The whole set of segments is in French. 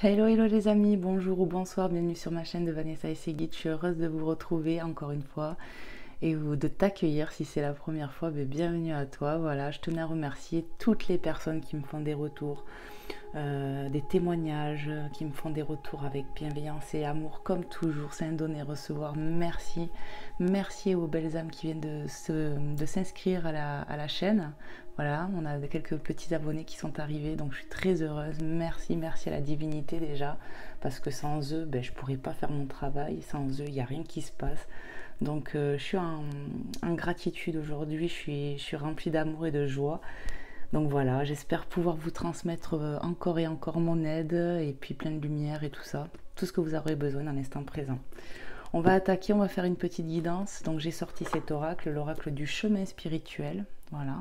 Hello, hello les amis, bonjour ou bonsoir, bienvenue sur ma chaîne de Vanessa et ses guides. Je suis heureuse de vous retrouver encore une fois et de t'accueillir si c'est la première fois. Bienvenue à toi. Voilà, je tenais à remercier toutes les personnes qui me font des retours, des témoignages, qui me font des retours avec bienveillance et amour, comme toujours. C'est un donner recevoir. Merci, merci aux belles âmes qui viennent de s'inscrire à la chaîne. Voilà, on a quelques petits abonnés qui sont arrivés, donc je suis très heureuse. Merci, merci à la divinité déjà, parce que sans eux, je ne pourrais pas faire mon travail. Sans eux, il n'y a rien qui se passe. Donc je suis en gratitude aujourd'hui, je suis remplie d'amour et de joie. Donc voilà, j'espère pouvoir vous transmettre encore et encore mon aide, et puis plein de lumière et tout ça. Tout ce que vous aurez besoin dans l'instant présent. On va attaquer, on va faire une petite guidance. Donc j'ai sorti cet oracle, l'oracle du chemin spirituel. Voilà.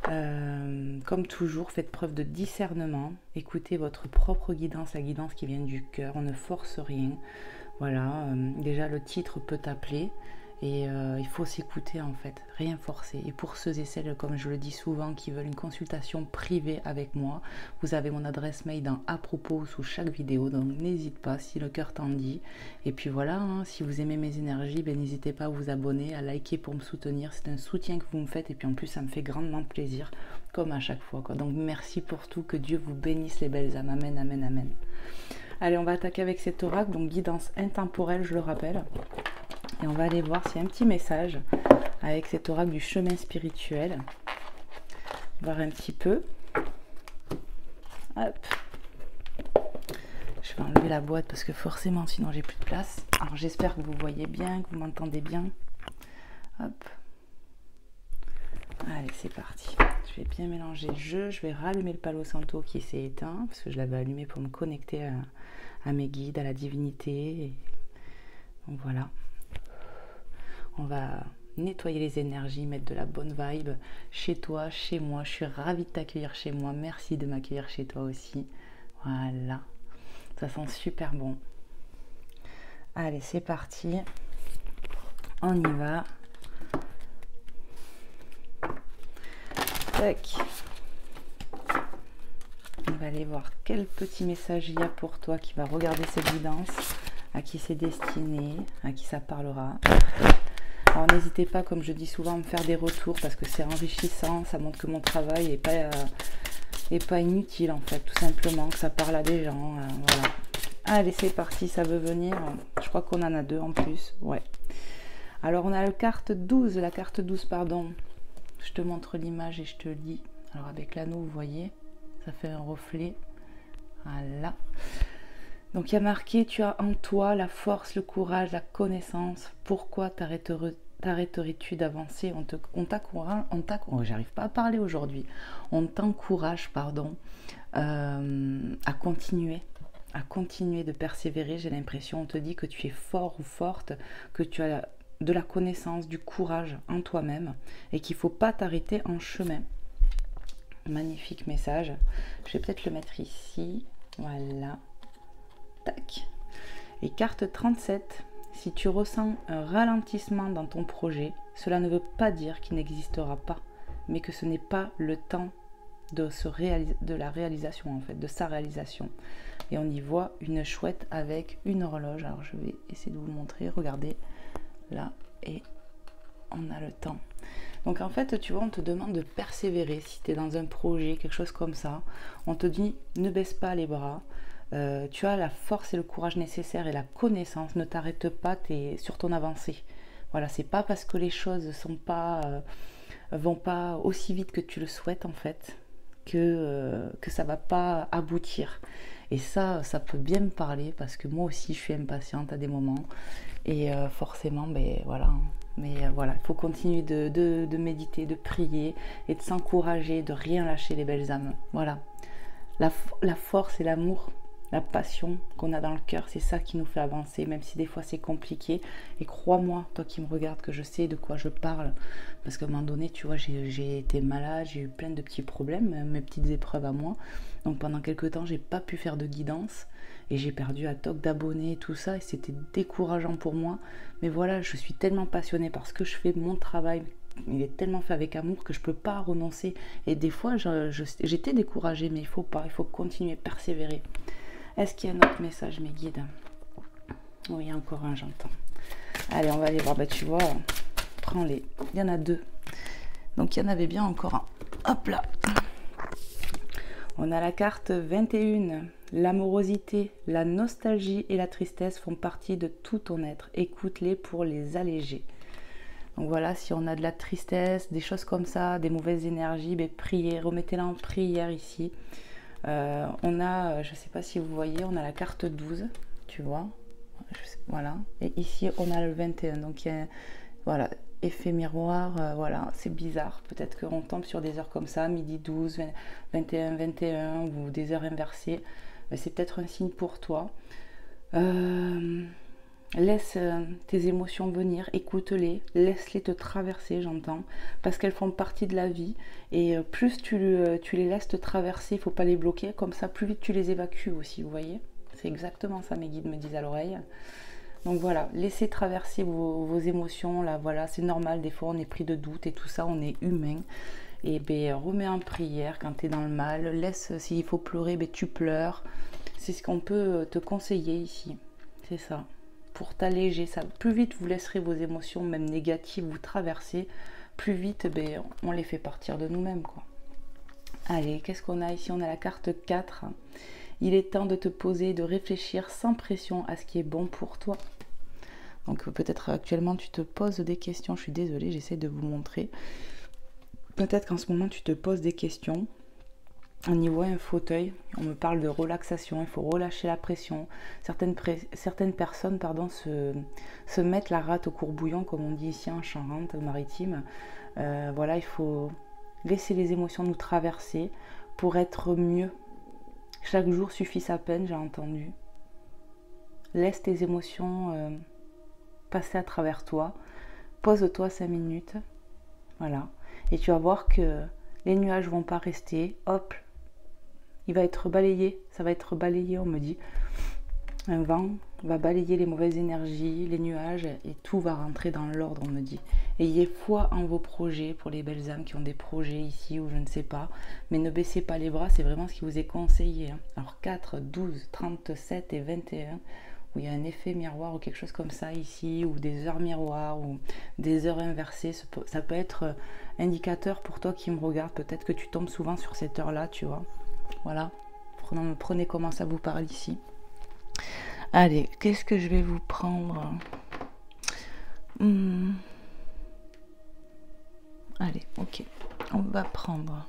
Comme toujours, faites preuve de discernement, écoutez votre propre guidance, la guidance qui vient du cœur, on ne force rien. Voilà, déjà le titre peut t'appeler et il faut s'écouter en fait, rien forcer. Et pour ceux et celles, comme je le dis souvent, qui veulent une consultation privée avec moi, vous avez mon adresse mail dans à propos sous chaque vidéo, donc n'hésite pas si le cœur t'en dit. Et puis voilà, hein, si vous aimez mes énergies, n'hésitez pas à vous abonner, à liker pour me soutenir. C'est un soutien que vous me faites et puis en plus ça me fait grandement plaisir, comme à chaque fois, quoi. Donc merci pour tout, que Dieu vous bénisse les belles âmes. Amen, amen, amen. Allez, on va attaquer avec cet oracle, donc guidance intemporelle, je le rappelle. Et on va aller voir s'il y a un petit message avec cet oracle du chemin spirituel. Voir un petit peu. Hop. Je vais enlever la boîte parce que forcément, sinon j'ai plus de place. Alors j'espère que vous voyez bien, que vous m'entendez bien. Hop. Allez, c'est parti. Je vais bien mélanger le jeu. Je vais rallumer le Palo Santo qui s'est éteint parce que je l'avais allumé pour me connecter à mes guides, à la divinité. Donc voilà. On va nettoyer les énergies, mettre de la bonne vibe chez toi, chez moi. Je suis ravie de t'accueillir chez moi. Merci de m'accueillir chez toi aussi. Voilà. Ça sent super bon. Allez, c'est parti. On y va. Tac. On va aller voir quel petit message il y a pour toi qui va regarder cette guidance, à qui c'est destiné, à qui ça parlera. Alors n'hésitez pas, comme je dis souvent, à me faire des retours parce que c'est enrichissant, ça montre que mon travail est pas inutile en fait, tout simplement, que ça parle à des gens. Voilà. Allez, c'est parti, ça veut venir. Je crois qu'on en a deux en plus. Ouais. Alors on a la carte 12, pardon. Je te montre l'image et je te lis. Alors avec l'anneau, vous voyez, ça fait un reflet. Voilà. Donc il y a marqué, tu as en toi la force, le courage, la connaissance. Pourquoi t'arrêterais-tu d'avancer? On t'encourage, j'arrive pas à parler aujourd'hui. On t'encourage, pardon, à continuer de persévérer. J'ai l'impression, on te dit que tu es fort ou forte, que tu as de la connaissance, du courage en toi-même et qu'il ne faut pas t'arrêter en chemin. Magnifique message. Je vais peut-être le mettre ici. Voilà. Tac. Et carte 37. Si tu ressens un ralentissement dans ton projet, cela ne veut pas dire qu'il n'existera pas, mais que ce n'est pas le temps de la réalisation, en fait, de sa réalisation. Et on y voit une chouette avec une horloge. Alors je vais essayer de vous montrer. Regardez. Là, et on a le temps. Donc en fait, tu vois, on te demande de persévérer. Si tu es dans un projet, quelque chose comme ça, on te dit ne baisse pas les bras. Tu as la force et le courage nécessaires et la connaissance. Ne t'arrête pas, tu es sur ton avancée. Voilà, c'est pas parce que les choses vont pas aussi vite que tu le souhaites en fait que ça va pas aboutir. Et ça peut bien me parler parce que moi aussi je suis impatiente à des moments. Et forcément, voilà. Mais voilà, il faut continuer de méditer, de prier et de s'encourager, de rien lâcher les belles âmes. Voilà. La force et l'amour, la passion qu'on a dans le cœur, c'est ça qui nous fait avancer, même si des fois c'est compliqué. Et crois-moi, toi qui me regardes, que je sais de quoi je parle. Parce qu'à un moment donné, tu vois, j'ai été malade, j'ai eu plein de petits problèmes, mes petites épreuves à moi. Donc pendant quelques temps, j'ai pas pu faire de guidance. Et j'ai perdu à toc d'abonnés et tout ça. Et c'était décourageant pour moi. Mais voilà, je suis tellement passionnée par ce que je fais, mon travail. Il est tellement fait avec amour que je peux pas renoncer. Et des fois, j'étais découragée, mais il faut pas. Il faut continuer, persévérer. Est-ce qu'il y a un autre message, mes guides? Oui, il y a encore un, j'entends. Allez, on va aller voir. Bah, tu vois, prends-les. Il y en a deux. Donc, il y en avait bien encore un. Hop là. On a la carte 21. L'amorosité, la nostalgie et la tristesse font partie de tout ton être. Écoute-les pour les alléger. Donc voilà, si on a de la tristesse, des choses comme ça, des mauvaises énergies, ben priez, remettez-la en prière ici. On a, je ne sais pas si vous voyez, on a la carte 12, tu vois. Voilà. Et ici, on a le 21. Donc, il y a, voilà, effet miroir, voilà, c'est bizarre. Peut-être qu'on tombe sur des heures comme ça, midi 12, 21, 21 ou des heures inversées. Mais c'est peut-être un signe pour toi. Laisse tes émotions venir, écoute-les, laisse-les te traverser, j'entends, parce qu'elles font partie de la vie. Et plus tu les laisses te traverser, il ne faut pas les bloquer, comme ça, plus vite tu les évacues aussi, vous voyez. C'est exactement ça, mes guides me disent à l'oreille. Donc voilà, laissez traverser vos émotions, là, voilà, c'est normal, des fois on est pris de doute et tout ça, on est humain. Et ben, remets en prière quand tu es dans le mal, laisse, s'il faut pleurer, ben, tu pleures. C'est ce qu'on peut te conseiller ici, c'est ça. Pour t'alléger, ça, plus vite vous laisserez vos émotions, même négatives, vous traverser, plus vite ben, on les fait partir de nous-mêmes, quoi. Allez, qu'est-ce qu'on a ici? On a la carte 4. Il est temps de te poser, de réfléchir sans pression à ce qui est bon pour toi. Donc peut-être actuellement tu te poses des questions, je suis désolée, j'essaie de vous montrer. Peut-être qu'en ce moment tu te poses des questions. On y voit un fauteuil, on me parle de relaxation, il faut relâcher la pression. Certaines personnes se mettent la rate au courbouillon, comme on dit ici en Charente-Maritime. Voilà, il faut laisser les émotions nous traverser pour être mieux. Chaque jour suffit sa peine, j'ai entendu. Laisse tes émotions passer à travers toi. Pose-toi 5 minutes. Voilà. Et tu vas voir que les nuages ne vont pas rester. Hop, il va être balayé. Ça va être balayé, on me dit. Un vent va balayer les mauvaises énergies, les nuages, et tout va rentrer dans l'ordre, on me dit. Ayez foi en vos projets, pour les belles âmes qui ont des projets ici ou je ne sais pas. Mais ne baissez pas les bras, c'est vraiment ce qui vous est conseillé. Alors 4, 12, 37 et 21, où il y a un effet miroir ou quelque chose comme ça ici, ou des heures miroirs, ou des heures inversées. Ça peut être indicateur pour toi qui me regarde. Peut-être que tu tombes souvent sur cette heure-là, tu vois. Voilà. Prenez comment ça vous parle ici. Allez, qu'est-ce que je vais vous prendre? Allez, ok. On va prendre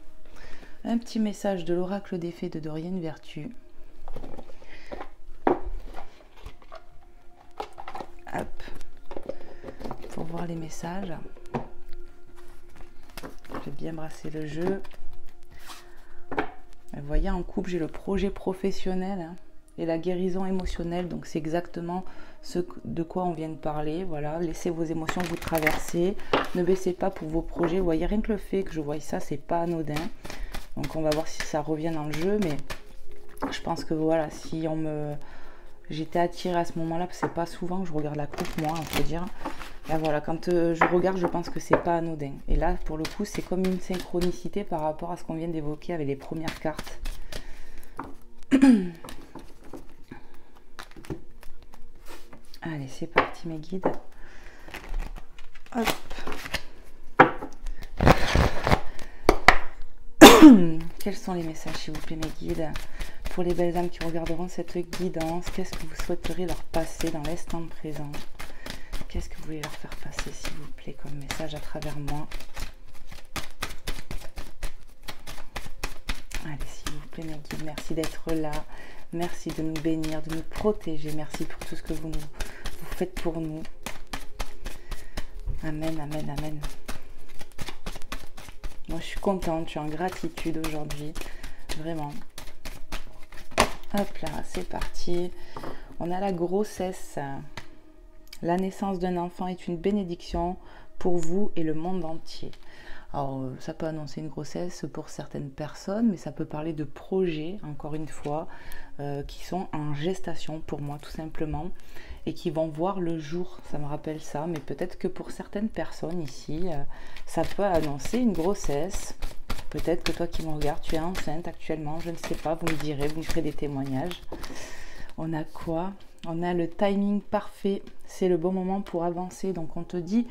un petit message de l'oracle des fées de Dorian Vertu. Hop. Pour voir les messages. Je vais bien brasser le jeu. Vous voyez, en couple, j'ai le projet professionnel et la guérison émotionnelle. Donc, c'est exactement ce de quoi on vient de parler. Voilà, laissez vos émotions vous traverser. Ne baissez pas pour vos projets. Vous voyez, rien que le fait que je voie ça, c'est pas anodin. Donc, on va voir si ça revient dans le jeu. Mais je pense que voilà, si on me... J'étais attirée à ce moment-là, parce que c'est pas souvent que je regarde la coupe, moi, on peut dire. Là, voilà, quand je regarde, je pense que c'est pas anodin. Et là, pour le coup, c'est comme une synchronicité par rapport à ce qu'on vient d'évoquer avec les premières cartes. Allez, c'est parti, mes guides. Hop. Quels sont les messages, s'il vous plaît, mes guides? Pour les belles âmes qui regarderont cette guidance, qu'est-ce que vous souhaiteriez leur passer dans l'instant présent? Qu'est-ce que vous voulez leur faire passer, s'il vous plaît, comme message à travers moi? Allez, s'il vous plaît, mes guides, merci d'être là. Merci de nous bénir, de nous protéger. Merci pour tout ce que vous faites pour nous. Amen, amen, amen. Moi, je suis contente, je suis en gratitude aujourd'hui. Vraiment. Hop là, c'est parti. On a la grossesse. La naissance d'un enfant est une bénédiction pour vous et le monde entier. Alors, ça peut annoncer une grossesse pour certaines personnes, mais ça peut parler de projets, encore une fois, qui sont en gestation pour moi, tout simplement, et qui vont voir le jour. Ça me rappelle ça, mais peut-être que pour certaines personnes ici, ça peut annoncer une grossesse. Peut-être que toi qui me regardes, tu es enceinte actuellement, je ne sais pas, vous me direz, vous me ferez des témoignages. On a quoi? On a le timing parfait, c'est le bon moment pour avancer. Donc on te dit,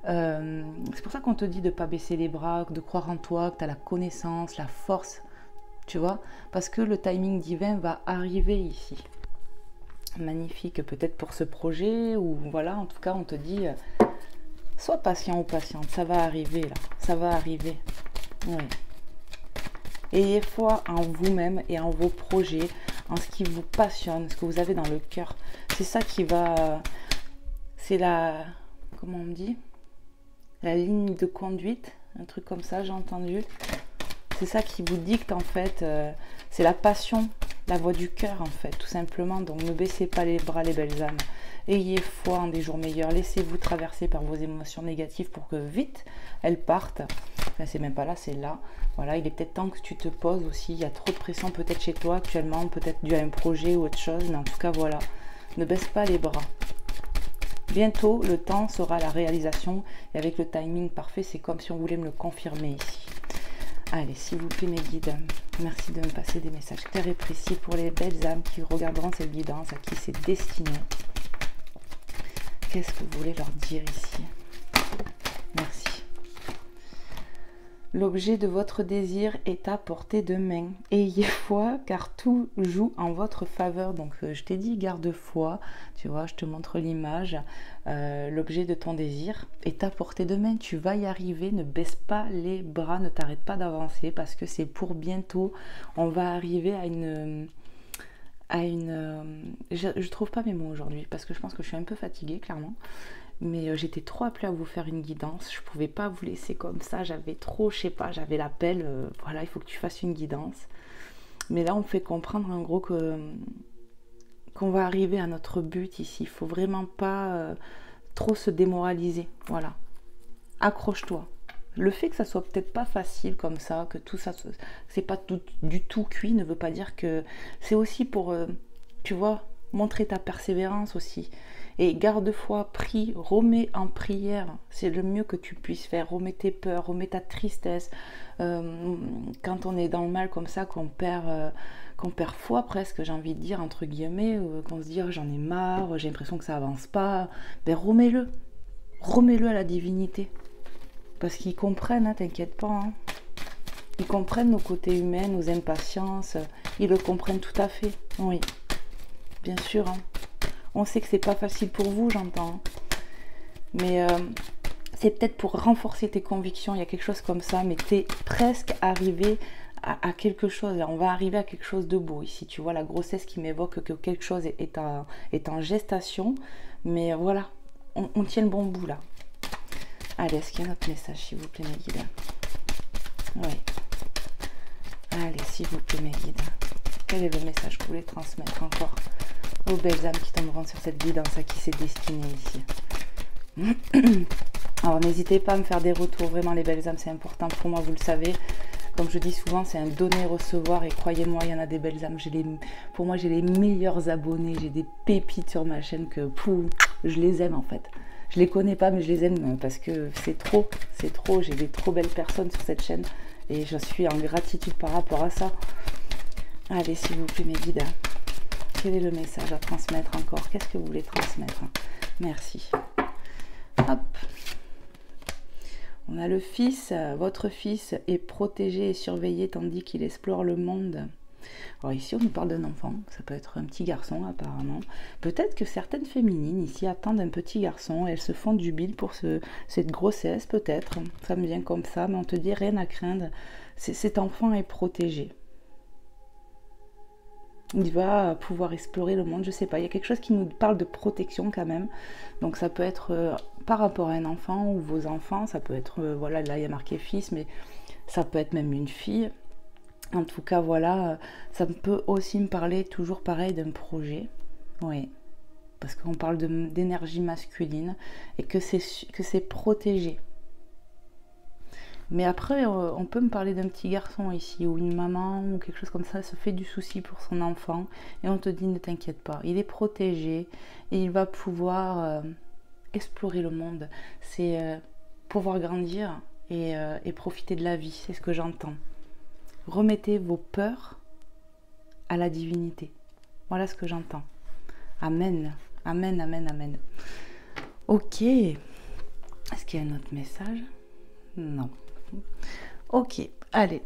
c'est pour ça qu'on te dit de ne pas baisser les bras, de croire en toi, que tu as la connaissance, la force, tu vois, parce que le timing divin va arriver ici. Magnifique, peut-être pour ce projet, ou voilà, en tout cas on te dit, sois patient ou patiente, ça va arriver là, ça va arriver. Oui. Ayez foi en vous-même et en vos projets, en ce qui vous passionne, ce que vous avez dans le cœur. C'est ça qui va, c'est la, comment on dit, la ligne de conduite, un truc comme ça, j'ai entendu. C'est ça qui vous dicte en fait, c'est la passion, la voix du cœur en fait, tout simplement. Donc ne baissez pas les bras les belles âmes. Ayez foi en des jours meilleurs, laissez-vous traverser par vos émotions négatives pour que vite elles partent. Enfin, c'est même pas là, c'est là. Voilà, il est peut-être temps que tu te poses aussi, il y a trop de pression peut-être chez toi actuellement, peut-être dû à un projet ou autre chose, mais en tout cas voilà, ne baisse pas les bras. Bientôt, le temps sera la réalisation et avec le timing parfait, c'est comme si on voulait me le confirmer ici. Allez, s'il vous plaît mes guides, merci de me passer des messages clairs et précis pour les belles âmes qui regarderont cette guidance, à qui c'est destiné. Qu'est-ce que vous voulez leur dire ici? Merci. L'objet de votre désir est à portée de main. Ayez foi car tout joue en votre faveur. Donc je t'ai dit garde foi, tu vois, je te montre l'image. L'objet de ton désir est à portée de main. Tu vas y arriver, ne baisse pas les bras, ne t'arrête pas d'avancer parce que c'est pour bientôt. On va arriver à une... je trouve pas mes mots aujourd'hui parce que je pense que je suis un peu fatiguée clairement. Mais j'étais trop appelée à vous faire une guidance, je pouvais pas vous laisser comme ça, j'avais trop, je sais pas, j'avais l'appel, voilà, il faut que tu fasses une guidance. Mais là, on fait comprendre en gros qu'on va arriver à notre but ici, il faut vraiment pas trop se démoraliser, voilà. Accroche-toi. Le fait que ça soit peut-être pas facile comme ça, que tout ça, c'est pas du tout cuit, ne veut pas dire que... C'est aussi pour, tu vois, montrer ta persévérance aussi. Et garde-foi, prie, remets en prière. C'est le mieux que tu puisses faire. Remets tes peurs, remets ta tristesse. Quand on est dans le mal comme ça, qu'on perd foi presque, j'ai envie de dire, entre guillemets, qu'on se dit oh, j'en ai marre, j'ai l'impression que ça avance pas, ben remets-le. Remets-le à la divinité. Parce qu'ils comprennent, hein, t'inquiète pas. Hein. Ils comprennent nos côtés humains, nos impatiences. Ils le comprennent tout à fait. Oui, bien sûr. Hein. On sait que c'est pas facile pour vous, j'entends. Mais c'est peut-être pour renforcer tes convictions. Il y a quelque chose comme ça. Mais tu es presque arrivé à quelque chose. On va arriver à quelque chose de beau ici. Tu vois la grossesse qui m'évoque que quelque chose est en gestation. Mais voilà, on tient le bon bout là. Allez, est-ce qu'il y a un autre message, s'il vous plaît, mes guides? Oui. Allez, s'il vous plaît, mes guides. Quel est le message que vous voulez transmettre encore aux belles âmes qui tomberont sur cette guidance à qui c'est destiné ici? Alors, n'hésitez pas à me faire des retours. Vraiment, les belles âmes, c'est important pour moi, vous le savez. Comme je dis souvent, c'est un donner-recevoir. Et croyez-moi, il y en a des belles âmes. Pour moi, j'ai les meilleurs abonnés. J'ai des pépites sur ma chaîne que je les aime en fait. Je les connais pas, mais je les aime parce que c'est trop. J'ai des trop belles personnes sur cette chaîne et je suis en gratitude par rapport à ça. Allez, s'il vous plaît, mes guides, quel est le message à transmettre encore? Qu'est-ce que vous voulez transmettre? Merci. Hop. On a le fils. Votre fils est protégé et surveillé tandis qu'il explore le monde. Alors ici, on nous parle d'un enfant, ça peut être un petit garçon apparemment. Peut-être que certaines féminines ici attendent un petit garçon et elles se font du bile pour cette grossesse, peut-être. Ça me vient comme ça, mais on te dit rien à craindre. Cet enfant est protégé. Il va pouvoir explorer le monde, je sais pas. Il y a quelque chose qui nous parle de protection quand même. Donc ça peut être par rapport à un enfant ou vos enfants. Ça peut être, voilà, là il y a marqué fils, mais ça peut être même une fille. En tout cas, voilà, ça peut aussi me parler toujours pareil d'un projet. Oui, parce qu'on parle d'énergie masculine et que c'est protégé. Mais après, on peut me parler d'un petit garçon ici, ou une maman, ou quelque chose comme ça, se fait du souci pour son enfant. Et on te dit, ne t'inquiète pas, il est protégé et il va pouvoir explorer le monde. C'est pouvoir grandir et profiter de la vie, c'est ce que j'entends. Remettez vos peurs à la divinité. Voilà ce que j'entends. Amen. Amen, amen, amen. Ok. Est-ce qu'il y a un autre message? Non. Ok. Allez.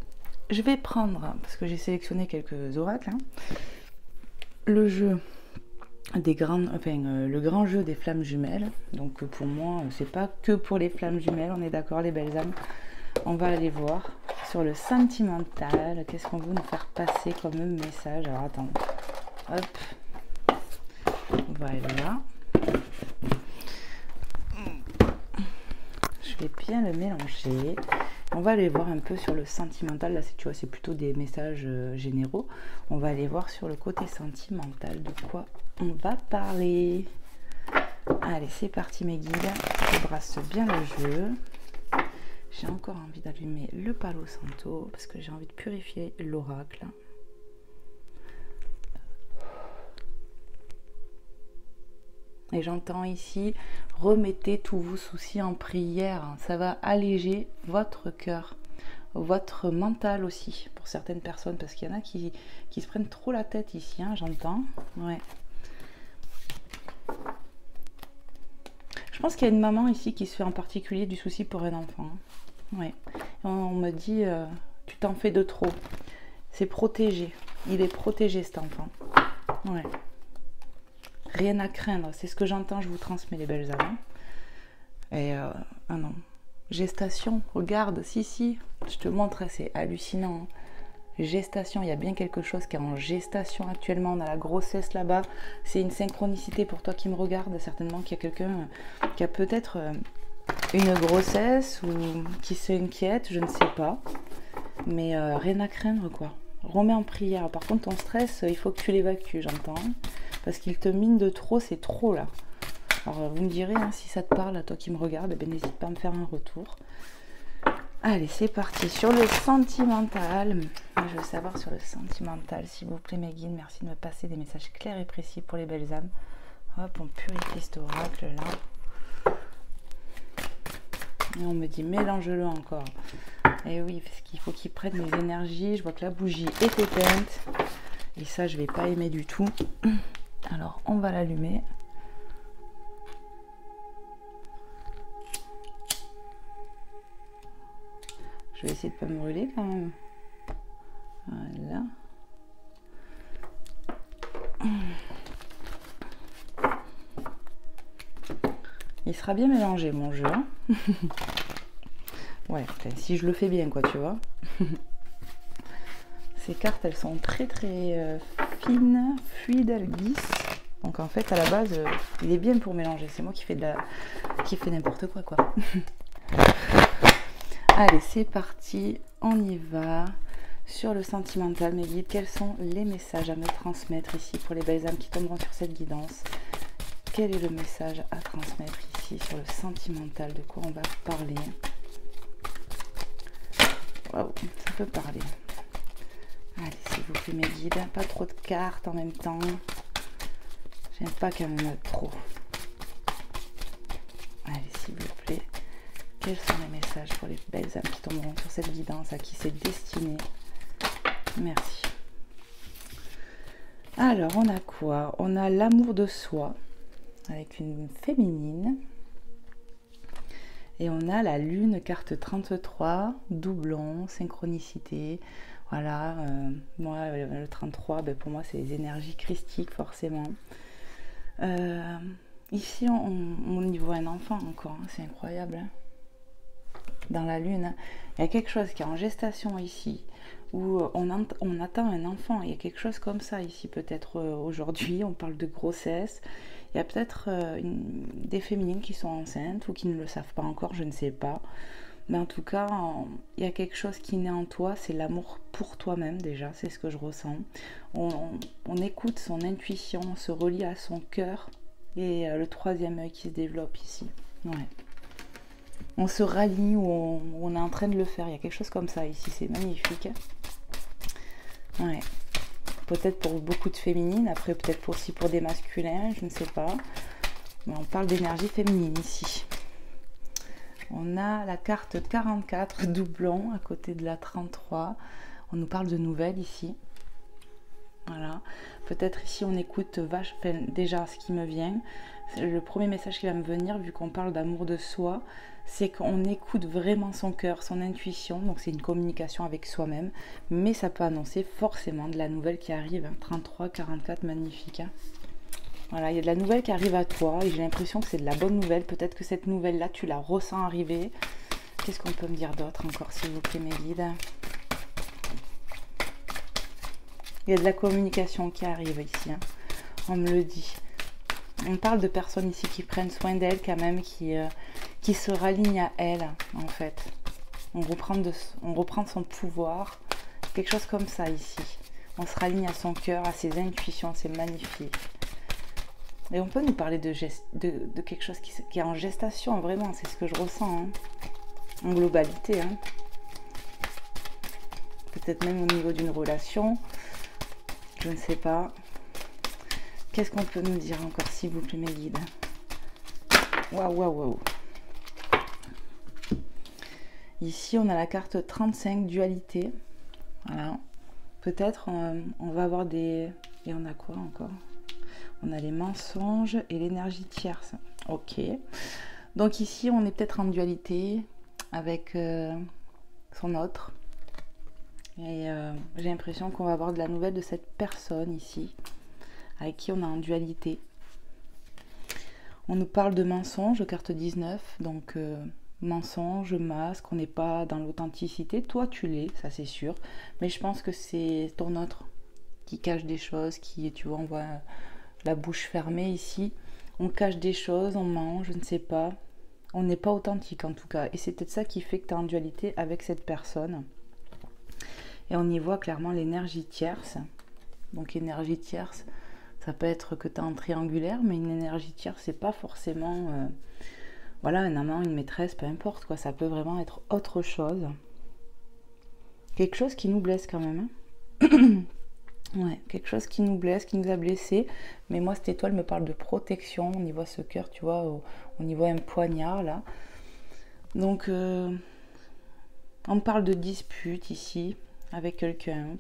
Je vais prendre, parce que j'ai sélectionné quelques oracles, hein, le jeu des grandes, enfin, le grand jeu des flammes jumelles. Donc pour moi, c'est pas que pour les flammes jumelles, on est d'accord, les belles âmes. On va aller voir sur le sentimental. Qu'est-ce qu'on veut nous faire passer comme message? Alors attends. Hop. Voilà. Je vais bien le mélanger. On va aller voir un peu sur le sentimental. Là, tu vois, c'est plutôt des messages généraux. On va aller voir sur le côté sentimental de quoi on va parler. Allez, c'est parti mes guides. Je brasse bien le jeu. J'ai encore envie d'allumer le Palo Santo parce que j'ai envie de purifier l'oracle. Et j'entends ici, remettez tous vos soucis en prière. Ça va alléger votre cœur, votre mental aussi, pour certaines personnes. Parce qu'il y en a qui se prennent trop la tête ici, hein, j'entends. Ouais. Je pense qu'il y a une maman ici qui se fait en particulier du souci pour un enfant. Ouais. On me dit, tu t'en fais de trop. C'est protégé. Il est protégé cet enfant. Ouais. Rien à craindre, c'est ce que j'entends, je vous transmets les belles âmes. Et ah non, gestation, regarde, si, je te montre, c'est hallucinant. Gestation, il y a bien quelque chose qui est en gestation actuellement, on a la grossesse là-bas, c'est une synchronicité pour toi qui me regarde, certainement qu'il y a quelqu'un qui a peut-être une grossesse ou qui s'inquiète, je ne sais pas. Mais rien à craindre quoi, remets en prière. Par contre ton stress, il faut que tu l'évacues, j'entends. Parce qu'il te mine de trop, c'est trop là. Alors vous me direz hein, si ça te parle, à toi qui me regarde, ben, n'hésite pas à me faire un retour. Allez, c'est parti. Sur le sentimental, je veux savoir sur le sentimental, s'il vous plaît mes guides, merci de me passer des messages clairs et précis pour les belles âmes. Hop, on purifie cet oracle là. Et on me dit mélange-le encore. Et oui, parce qu'il faut qu'il prenne mes énergies. Je vois que la bougie est éteinte. Et ça, je vais pas aimer du tout. Alors, on va l'allumer. Je vais essayer de ne pas me brûler quand même. Voilà. Il sera bien mélangé mon jeu. Hein. Ouais, si je le fais bien quoi, tu vois. Ces cartes, elles sont très très fines, fluides, elles glissent. Donc en fait, à la base, il est bien pour mélanger. C'est moi qui fais n'importe quoi, quoi. Allez, c'est parti. On y va. Sur le sentimental, mes guides, quels sont les messages à me transmettre ici pour les belles âmes qui tomberont sur cette guidance? Quel est le message à transmettre ici sur le sentimental? De quoi on va parler? Waouh, ça peut parler. Allez, s'il vous plaît, mes guides, pas trop de cartes en même temps. J'aime pas quand même trop. Allez, s'il vous plaît, quels sont les messages pour les belles âmes qui tomberont sur cette guidance, à qui c'est destiné? Merci. Alors, on a quoi? On a l'amour de soi, avec une féminine. Et on a la lune, carte 33, doublon, synchronicité. Voilà, moi, le 33, ben, pour moi, c'est les énergies christiques, forcément. Ici, on y voit un enfant encore, hein, c'est incroyable. Hein. Dans la lune, hein. Il y a quelque chose qui est en gestation ici, où on attend un enfant. Il y a quelque chose comme ça ici, peut-être aujourd'hui, on parle de grossesse. Il y a peut-être des féminines qui sont enceintes ou qui ne le savent pas encore, je ne sais pas. Mais en tout cas, il y a quelque chose qui naît en toi, c'est l'amour pour toi-même déjà, c'est ce que je ressens. On écoute son intuition, on se relie à son cœur et le troisième œil qui se développe ici. Ouais. On se rallie ou on est en train de le faire, il y a quelque chose comme ça ici, c'est magnifique. Ouais. Peut-être pour beaucoup de féminines, après peut-être aussi pour des masculins, je ne sais pas. Mais on parle d'énergie féminine ici. On a la carte 44, doublon, à côté de la 33. On nous parle de nouvelles ici. Voilà. Peut-être ici on écoute déjà ce qui me vient. Le premier message qui va me venir, vu qu'on parle d'amour de soi, c'est qu'on écoute vraiment son cœur, son intuition. Donc c'est une communication avec soi-même. Mais ça peut annoncer forcément de la nouvelle qui arrive. 33, 44, magnifique. Hein. Voilà, il y a de la nouvelle qui arrive à toi. Et j'ai l'impression que c'est de la bonne nouvelle. Peut-être que cette nouvelle-là, tu la ressens arriver. Qu'est-ce qu'on peut me dire d'autre encore, s'il vous plaît, mes guides? Il y a de la communication qui arrive ici, hein. On me le dit. On parle de personnes ici qui prennent soin d'elles quand même, qui se ralignent à elles, en fait. On reprend son pouvoir, quelque chose comme ça ici. On se raligne à son cœur, à ses intuitions, c'est magnifique. Et on peut nous parler de quelque chose qui est en gestation, vraiment, c'est ce que je ressens, hein. En globalité, hein. Peut-être même au niveau d'une relation. Je ne sais pas. Qu'est-ce qu'on peut nous dire encore, s'il vous plaît, mes guides? Waouh, waouh, waouh. Ici, on a la carte 35, dualité. Voilà. Peut-être on va avoir des... Et on a quoi encore? On a les mensonges et l'énergie tierce. Ok. Donc ici, on est peut-être en dualité avec son autre. Et j'ai l'impression qu'on va avoir de la nouvelle de cette personne ici, avec qui on a en dualité. On nous parle de mensonge, carte 19, donc mensonge, masque, on n'est pas dans l'authenticité. Toi, tu l'es, ça c'est sûr, mais je pense que c'est ton autre qui cache des choses, qui, tu vois, on voit la bouche fermée ici. On cache des choses, on ment, je ne sais pas. On n'est pas authentique en tout cas. Et c'est peut-être ça qui fait que tu es en dualité avec cette personne. Et on y voit clairement l'énergie tierce. Donc énergie tierce, ça peut être que tu es en triangulaire, mais une énergie tierce, c'est pas forcément voilà, un amant, une maîtresse, peu importe quoi. Ça peut vraiment être autre chose. Quelque chose qui nous blesse quand même. Hein. Ouais, quelque chose qui nous blesse, qui nous a blessés. Mais moi, cette étoile me parle de protection. On y voit ce cœur, tu vois, on y voit un poignard là. Donc, on parle de dispute ici avec quelqu'un,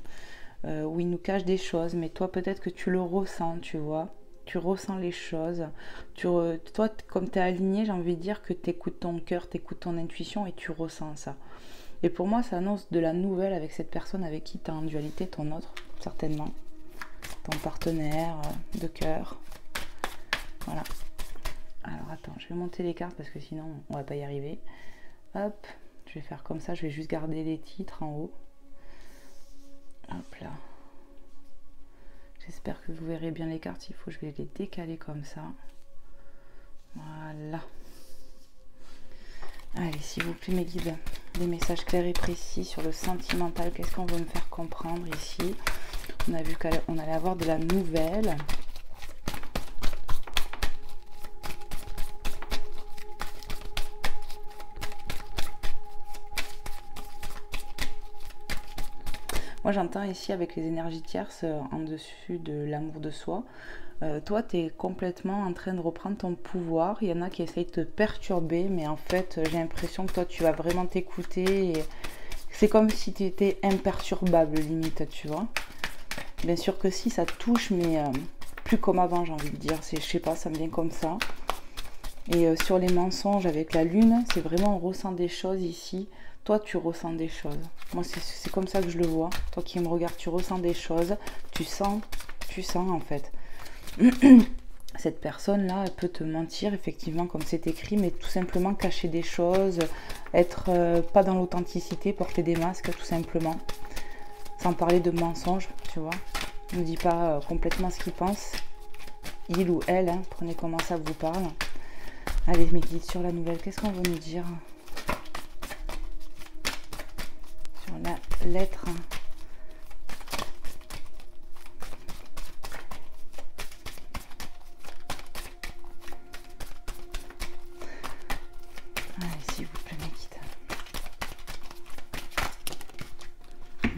où il nous cache des choses, mais toi peut-être que tu le ressens, tu vois, tu ressens les choses, toi comme tu es aligné, j'ai envie de dire que tu écoutes ton cœur, tu écoutes ton intuition et tu ressens ça. Et pour moi ça annonce de la nouvelle avec cette personne avec qui tu es en dualité, ton autre, certainement, ton partenaire de cœur. Voilà. Alors attends, je vais monter les cartes parce que sinon on va pas y arriver. Hop, je vais faire comme ça, je vais juste garder les titres en haut. Hop là. J'espère que vous verrez bien les cartes. Il faut que je vais les décaler comme ça. Voilà. Allez, s'il vous plaît, mes guides, des messages clairs et précis sur le sentimental. Qu'est-ce qu'on veut me faire comprendre ici? On a vu qu'on allait avoir de la nouvelle. Moi, j'entends ici avec les énergies tierces en dessus de l'amour de soi. Toi, tu es complètement en train de reprendre ton pouvoir. Il y en a qui essayent de te perturber, mais en fait, j'ai l'impression que toi, tu vas vraiment t'écouter. C'est comme si tu étais imperturbable, limite, tu vois. Bien sûr que si, ça touche, mais plus comme avant, j'ai envie de dire. Je sais pas, ça me vient comme ça. Et sur les mensonges avec la lune, c'est vraiment on ressent des choses ici. Toi, tu ressens des choses. Moi, c'est comme ça que je le vois. Toi qui me regardes, tu ressens des choses. Tu sens en fait. Cette personne-là, elle peut te mentir, effectivement, comme c'est écrit, mais tout simplement cacher des choses, être pas dans l'authenticité, porter des masques, tout simplement. Sans parler de mensonges, tu vois. Ne dis pas complètement ce qu'il pense. Il ou elle, hein, prenez comment ça vous parle. Allez, mes guides, sur la nouvelle, qu'est-ce qu'on veut nous dire ? Sur la lettre. Allez, s'il vous plaît, mes guides.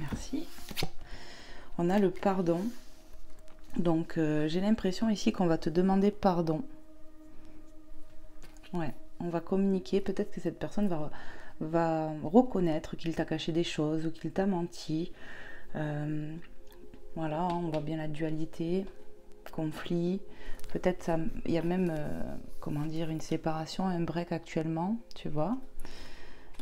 Merci. On a le pardon. Donc, j'ai l'impression ici qu'on va te demander pardon. Ouais, on va communiquer. Peut-être que cette personne va reconnaître qu'il t'a caché des choses ou qu'il t'a menti. On Voilà, hein, on voit bien la dualité, conflit. Peut-être il y a même, comment dire, une séparation, un break actuellement, tu vois.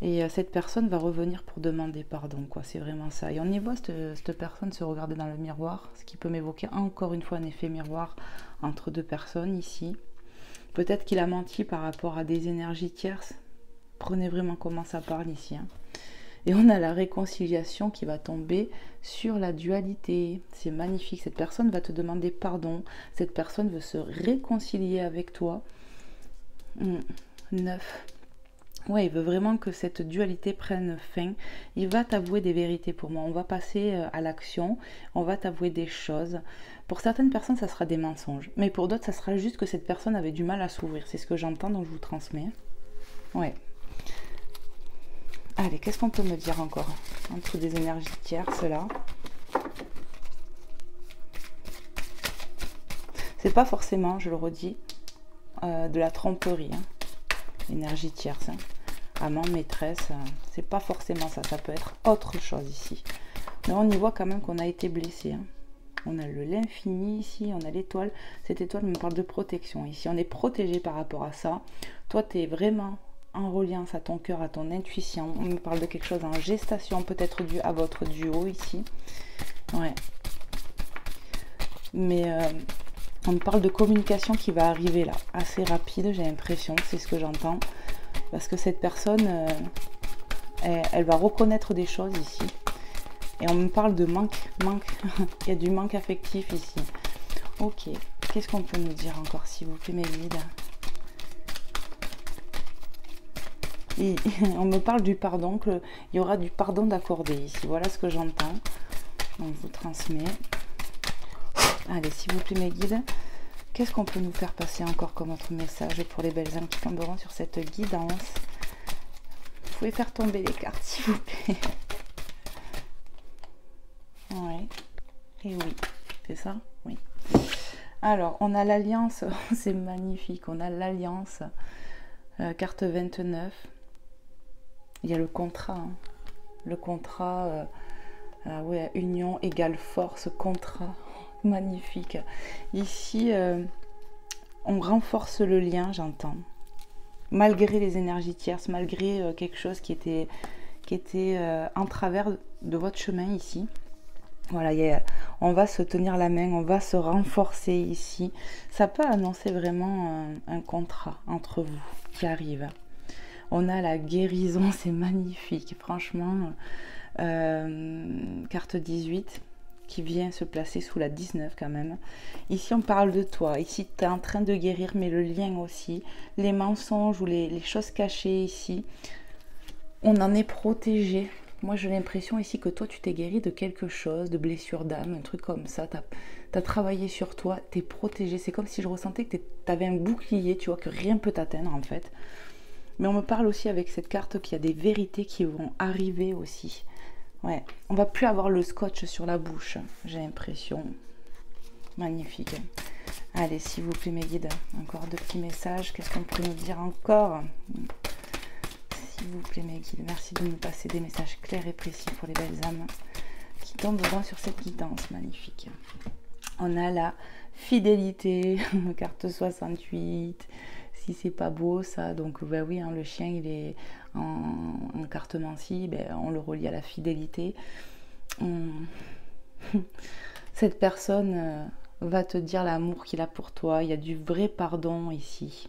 Et cette personne va revenir pour demander pardon, quoi. C'est vraiment ça. Et on y voit cette personne se regarder dans le miroir, ce qui peut m'évoquer encore une fois un effet miroir entre deux personnes ici. Peut-être qu'il a menti par rapport à des énergies tierces. Prenez vraiment comment ça parle ici. Hein. Et on a la réconciliation qui va tomber sur la dualité. C'est magnifique. Cette personne va te demander pardon. Cette personne veut se réconcilier avec toi. 9. Ouais, il veut vraiment que cette dualité prenne fin. Il va t'avouer des vérités pour moi. On va passer à l'action. On va t'avouer des choses. Pour certaines personnes, ça sera des mensonges. Mais pour d'autres, ça sera juste que cette personne avait du mal à s'ouvrir. C'est ce que j'entends, donc je vous transmets. Ouais. Allez, qu'est-ce qu'on peut me dire encore entre des énergies tierces, là? C'est pas forcément, je le redis, de la tromperie. Hein. Énergie tierce. Hein. Amant, maîtresse, c'est pas forcément ça. Ça peut être autre chose ici. Mais on y voit quand même qu'on a été blessé. Hein. On a l'infini ici, on a l'étoile. Cette étoile me parle de protection. Ici, on est protégé par rapport à ça. Toi, tu es vraiment en reliance à ton cœur, à ton intuition. On me parle de quelque chose en gestation, peut-être dû à votre duo ici. Ouais. Mais on me parle de communication qui va arriver là, assez rapide, j'ai l'impression, c'est ce que j'entends. Parce que cette personne, elle va reconnaître des choses ici. Et on me parle de manque. Il y a du manque affectif ici. Ok, qu'est-ce qu'on peut nous dire encore, s'il vous plaît, mes guides? Et on me parle du pardon, qu'il y aura du pardon d'accordé ici. Voilà ce que j'entends. Donc, je vous transmets. Allez, s'il vous plaît, mes guides. Qu'est-ce qu'on peut nous faire passer encore comme autre message pour les belles âmes qui tomberont sur cette guidance? Vous pouvez faire tomber les cartes, s'il vous plaît. Ouais. Et oui, c'est ça? Oui. Alors, on a l'alliance. C'est magnifique. On a l'alliance. Carte 29. Il y a le contrat. Hein. Le contrat, ouais, union égale force, contrat. Magnifique. Ici, on renforce le lien, j'entends. Malgré les énergies tierces, malgré quelque chose qui était en travers de votre chemin ici. Voilà, on va se tenir la main, on va se renforcer ici. Ça peut annoncer vraiment un contrat entre vous qui arrive. On a la guérison, c'est magnifique. Franchement, carte 18. Qui vient se placer sous la 19 quand même. Ici, on parle de toi. Ici, tu es en train de guérir, mais le lien aussi. Les mensonges ou les choses cachées ici. On en est protégé. Moi, j'ai l'impression ici que toi, tu t'es guéri de quelque chose, de blessure d'âme, un truc comme ça. Tu as travaillé sur toi, tu es protégé. C'est comme si je ressentais que tu avais un bouclier, tu vois, que rien ne peut t'atteindre en fait. Mais on me parle aussi avec cette carte qu'il y a des vérités qui vont arriver aussi. Ouais, on va plus avoir le scotch sur la bouche, j'ai l'impression. Magnifique. Allez, s'il vous plaît, mes guides, encore deux petits messages. Qu'est-ce qu'on peut nous dire encore? S'il vous plaît, mes guides, merci de nous passer des messages clairs et précis pour les belles âmes qui tomberont sur cette guidance magnifique. On a la fidélité, carte 68. Si c'est pas beau ça, donc ben oui, hein, le chien il est en cartomancie, ben, on le relie à la fidélité. Cette personne va te dire l'amour qu'il a pour toi, il y a du vrai pardon ici,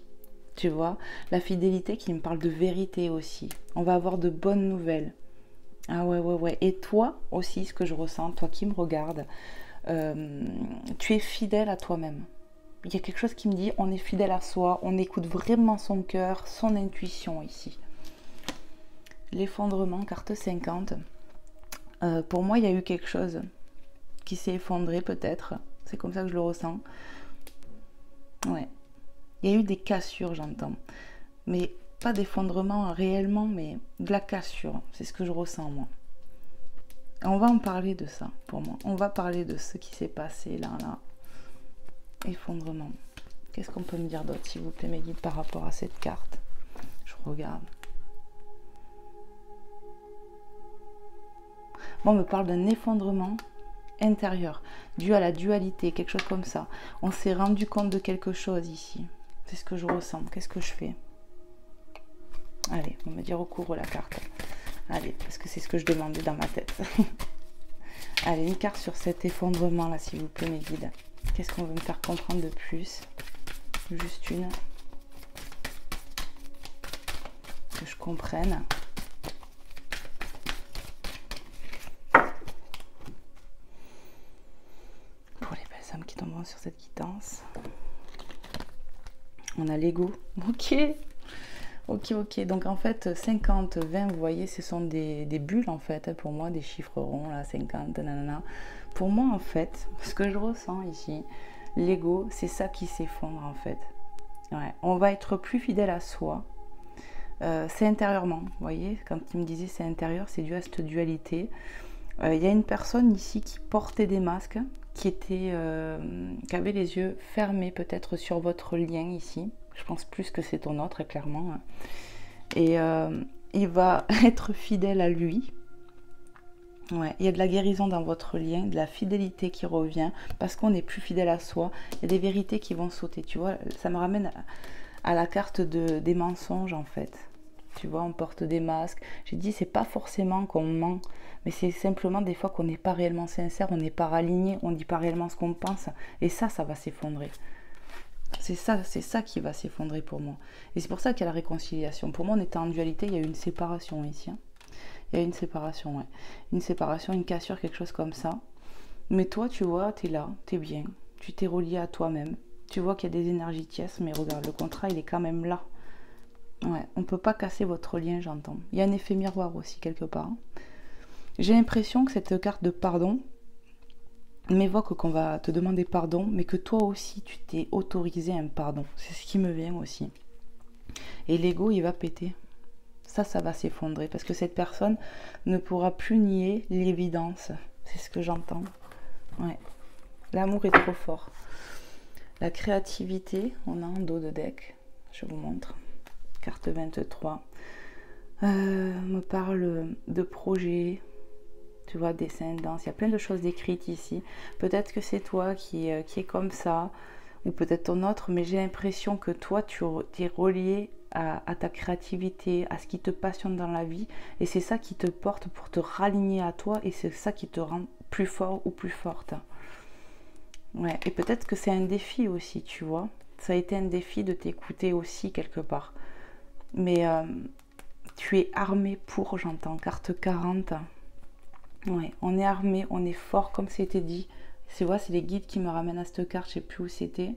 tu vois. La fidélité qui me parle de vérité aussi, on va avoir de bonnes nouvelles. Ah ouais, et toi aussi, ce que je ressens, toi qui me regardes, tu es fidèle à toi-même. Il y a quelque chose qui me dit, on est fidèle à soi, on écoute vraiment son cœur, son intuition ici. L'effondrement, carte 50. Pour moi, il y a eu quelque chose qui s'est effondré peut-être. C'est comme ça que je le ressens. Ouais. Il y a eu des cassures, j'entends. Mais pas d'effondrement réellement, mais de la cassure. C'est ce que je ressens, moi. On va en parler de ça, pour moi. On va parler de ce qui s'est passé là. Effondrement. Qu'est-ce qu'on peut me dire d'autre, s'il vous plaît, mes guides, par rapport à cette carte? Je regarde. Bon, on me parle d'un effondrement. intérieur, dû à la dualité, quelque chose comme ça. On s'est rendu compte de quelque chose ici. C'est ce que je ressens. Qu'est-ce que je fais? Allez, on va me dire au cours la carte. Allez, parce que c'est ce que je demandais dans ma tête. Allez, une carte sur cet effondrement là, s'il vous plaît, mes guides. Qu'est-ce qu'on veut me faire comprendre de plus? Juste une. Que je comprenne. Pour les belles âmes qui tomberont sur cette quittance. On a l'ego. Ok. Ok. Donc en fait, 50, 20, vous voyez, ce sont des bulles en fait. Pour moi, des chiffres ronds, là, 50, nanana. Pour moi, en fait, ce que je ressens ici, l'ego, c'est ça qui s'effondre en fait. Ouais. On va être plus fidèle à soi. C'est intérieurement, vous voyez, quand il me disait c'est intérieur, c'est dû à cette dualité. Il y a une personne ici qui portait des masques, qui avait les yeux fermés peut-être sur votre lien ici. Je pense plus que c'est ton autre, clairement. Et il va être fidèle à lui. Ouais, il y a de la guérison dans votre lien, de la fidélité qui revient, parce qu'on n'est plus fidèle à soi. Il y a des vérités qui vont sauter, tu vois. Ça me ramène à la carte des mensonges, en fait. Tu vois, on porte des masques. J'ai dit, c'est pas forcément qu'on ment, mais c'est simplement des fois qu'on n'est pas réellement sincère, on n'est pas aligné, on dit pas réellement ce qu'on pense. Et ça va s'effondrer. C'est ça qui va s'effondrer pour moi. Et c'est pour ça qu'il y a la réconciliation. Pour moi, on était en dualité, il y a eu une séparation ici. Hein. Il y a une séparation, ouais. Une séparation, une cassure, quelque chose comme ça. Mais toi, tu vois, tu es là, tu es bien. Tu t'es relié à toi-même. Tu vois qu'il y a des énergies tièces, mais regarde, le contrat, il est quand même là. Ouais, on ne peut pas casser votre lien, j'entends. Il y a un effet miroir aussi, quelque part. J'ai l'impression que cette carte de pardon m'évoque qu'on va te demander pardon, mais que toi aussi, tu t'es autorisé un pardon. C'est ce qui me vient aussi. Et l'ego, il va péter. Ça va s'effondrer, parce que cette personne ne pourra plus nier l'évidence. C'est ce que j'entends. Ouais. L'amour est trop fort. La créativité, on a en dos de deck. Je vous montre. Carte 23. Me parle de projets, tu vois, dessin, danse. Il y a plein de choses décrites ici. Peut-être que c'est toi qui est comme ça, ou peut-être ton autre, mais j'ai l'impression que toi, tu es relié à ta créativité, à ce qui te passionne dans la vie, et c'est ça qui te porte pour te raligner à toi, et c'est ça qui te rend plus fort ou plus forte. Ouais, et peut-être que c'est un défi aussi, tu vois. Ça a été un défi de t'écouter aussi quelque part. Mais tu es armé pour, j'entends, carte 40. Ouais, on est armé, on est fort, comme c'était dit. Tu vois, c'est les guides qui me ramènent à cette carte, je sais plus où c'était.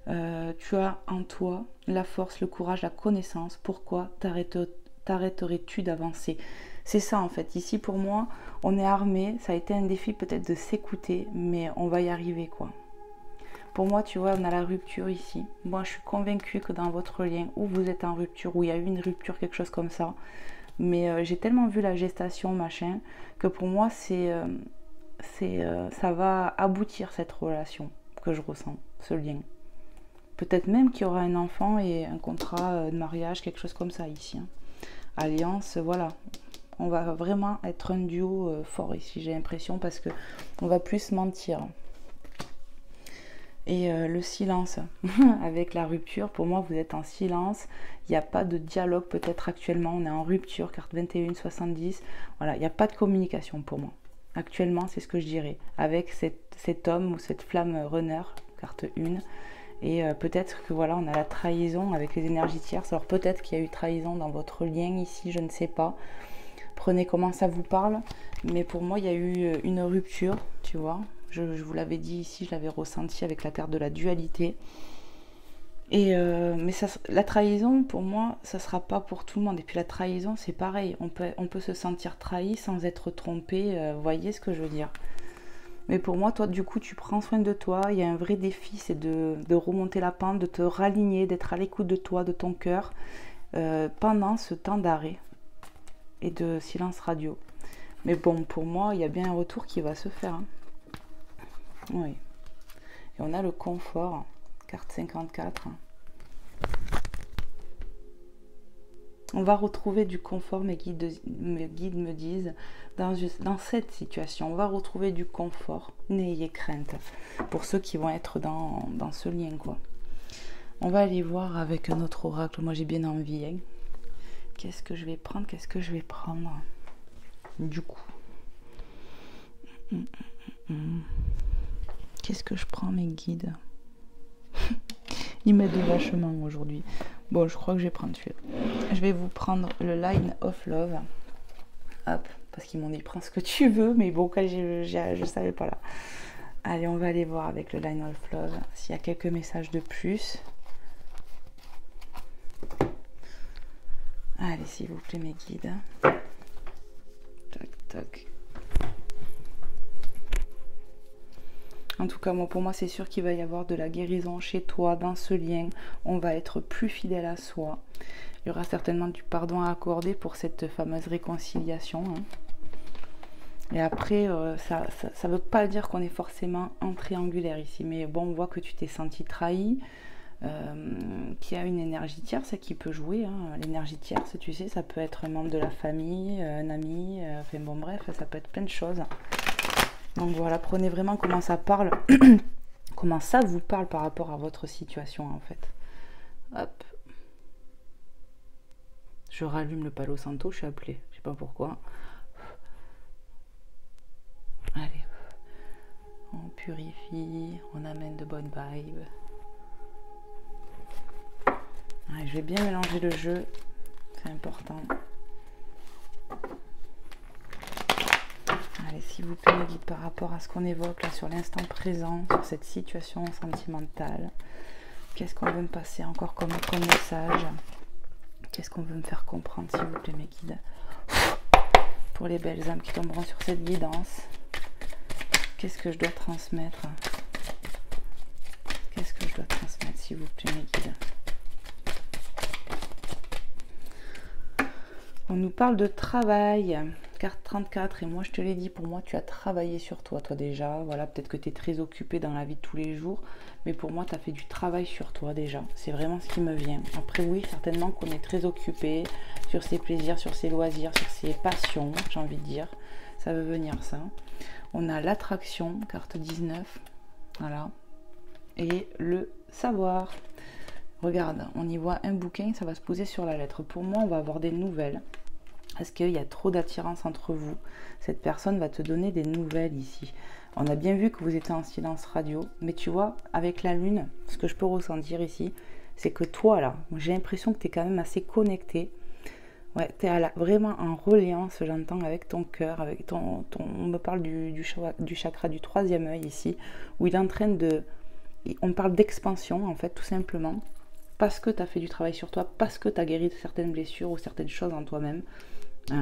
Tu as en toi la force, le courage, la connaissance. Pourquoi t'arrêterais-tu d'avancer? C'est ça en fait. Ici pour moi, on est armé. Ça a été un défi peut-être de s'écouter, mais on va y arriver quoi. Pour moi, tu vois, on a la rupture ici. Moi, je suis convaincue que dans votre lien, où vous êtes en rupture, où il y a eu une rupture, quelque chose comme ça. Mais j'ai tellement vu la gestation, machin, que pour moi, ça va aboutir cette relation que je ressens, ce lien. Peut-être même qu'il y aura un enfant et un contrat de mariage, quelque chose comme ça ici. Hein. Alliance, voilà. On va vraiment être un duo fort ici, j'ai l'impression, parce que on va plus se mentir. Et le silence, avec la rupture, pour moi vous êtes en silence, il n'y a pas de dialogue peut-être actuellement, on est en rupture, carte 21, 70, voilà, il n'y a pas de communication pour moi. Actuellement c'est ce que je dirais, avec cet homme ou cette flamme runner, carte 1, et peut-être que voilà, on a la trahison avec les énergies tierces, alors peut-être qu'il y a eu trahison dans votre lien ici, je ne sais pas, prenez comment ça vous parle, mais pour moi il y a eu une rupture, tu vois. Je vous l'avais dit ici, je l'avais ressenti avec la carte de la dualité. Et mais la trahison, pour moi, ça ne sera pas pour tout le monde. Et puis la trahison, c'est pareil. On peut se sentir trahi sans être trompé. Vous voyez ce que je veux dire? Mais pour moi, toi, du coup, tu prends soin de toi. Il y a un vrai défi, c'est de remonter la pente, de te raligner, d'être à l'écoute de toi, de ton cœur, pendant ce temps d'arrêt et de silence radio. Mais bon, pour moi, il y a bien un retour qui va se faire. Hein. Oui. Et on a le confort, carte 54. On va retrouver du confort, mes guides me disent, dans cette situation. On va retrouver du confort. N'ayez crainte. Pour ceux qui vont être dans ce lien, quoi. On va aller voir avec un autre oracle. Moi, j'ai bien envie. Hein. Qu'est-ce que je vais prendre? Qu'est-ce que je vais prendre? Du coup. Qu'est-ce que je prends, mes guides? Ils m'aident vachement aujourd'hui. Bon, je crois que je vais prendre celui-là. Je vais vous prendre le Line of Love. Hop, parce qu'ils m'ont dit prends ce que tu veux, mais bon, je savais pas là. Allez, on va aller voir avec le Line of Love s'il y a quelques messages de plus. Allez, s'il vous plaît, mes guides. Tac, tac. En tout cas, moi, pour moi, c'est sûr qu'il va y avoir de la guérison chez toi, dans ce lien. On va être plus fidèle à soi. Il y aura certainement du pardon à accorder pour cette fameuse réconciliation. Hein. Et après, ça ne veut pas dire qu'on est forcément en triangulaire ici. Mais bon, on voit que tu t'es senti trahi, qu'il y a une énergie tierce qui peut jouer. Hein. L'énergie tierce, tu sais, ça peut être un membre de la famille, un ami, enfin bon, bref, ça peut être plein de choses. Donc voilà, prenez vraiment comment ça parle, comment ça vous parle par rapport à votre situation en fait. Hop. Je rallume le Palo Santo, je suis appelée, je sais pas pourquoi. Allez, on purifie, on amène de bonnes vibes. Allez, je vais bien mélanger le jeu, c'est important. Allez, s'il vous plaît, mes guides, par rapport à ce qu'on évoque là sur l'instant présent, sur cette situation sentimentale, qu'est-ce qu'on veut me passer encore comme message? Qu'est-ce qu'on veut me faire comprendre, s'il vous plaît, mes guides? Pour les belles âmes qui tomberont sur cette guidance, qu'est-ce que je dois transmettre? Qu'est-ce que je dois transmettre, s'il vous plaît, mes guides? On nous parle de travail. Carte 34, et moi je te l'ai dit, pour moi tu as travaillé sur toi déjà, voilà, peut-être que tu es très occupé dans la vie de tous les jours, mais pour moi tu as fait du travail sur toi déjà, c'est vraiment ce qui me vient. Après oui, certainement qu'on est très occupé sur ses plaisirs, sur ses loisirs, sur ses passions, j'ai envie de dire, ça veut venir ça. On a l'attraction, carte 19, voilà, et le savoir. Regarde, on y voit un bouquin, ça va se poser sur la lettre. Pour moi, on va avoir des nouvelles. Est-ce qu'il y a trop d'attirance entre vous? Cette personne va te donner des nouvelles ici. On a bien vu que vous étiez en silence radio, mais tu vois, avec la lune, ce que je peux ressentir ici, c'est que toi là, j'ai l'impression que tu es quand même assez connecté. Ouais, tu es vraiment en reliance, j'entends, avec ton cœur, avec on me parle du chakra du troisième œil ici, où il est en train de... On parle d'expansion en fait, tout simplement. Parce que tu as fait du travail sur toi, parce que tu as guéri de certaines blessures ou certaines choses en toi-même. Hein.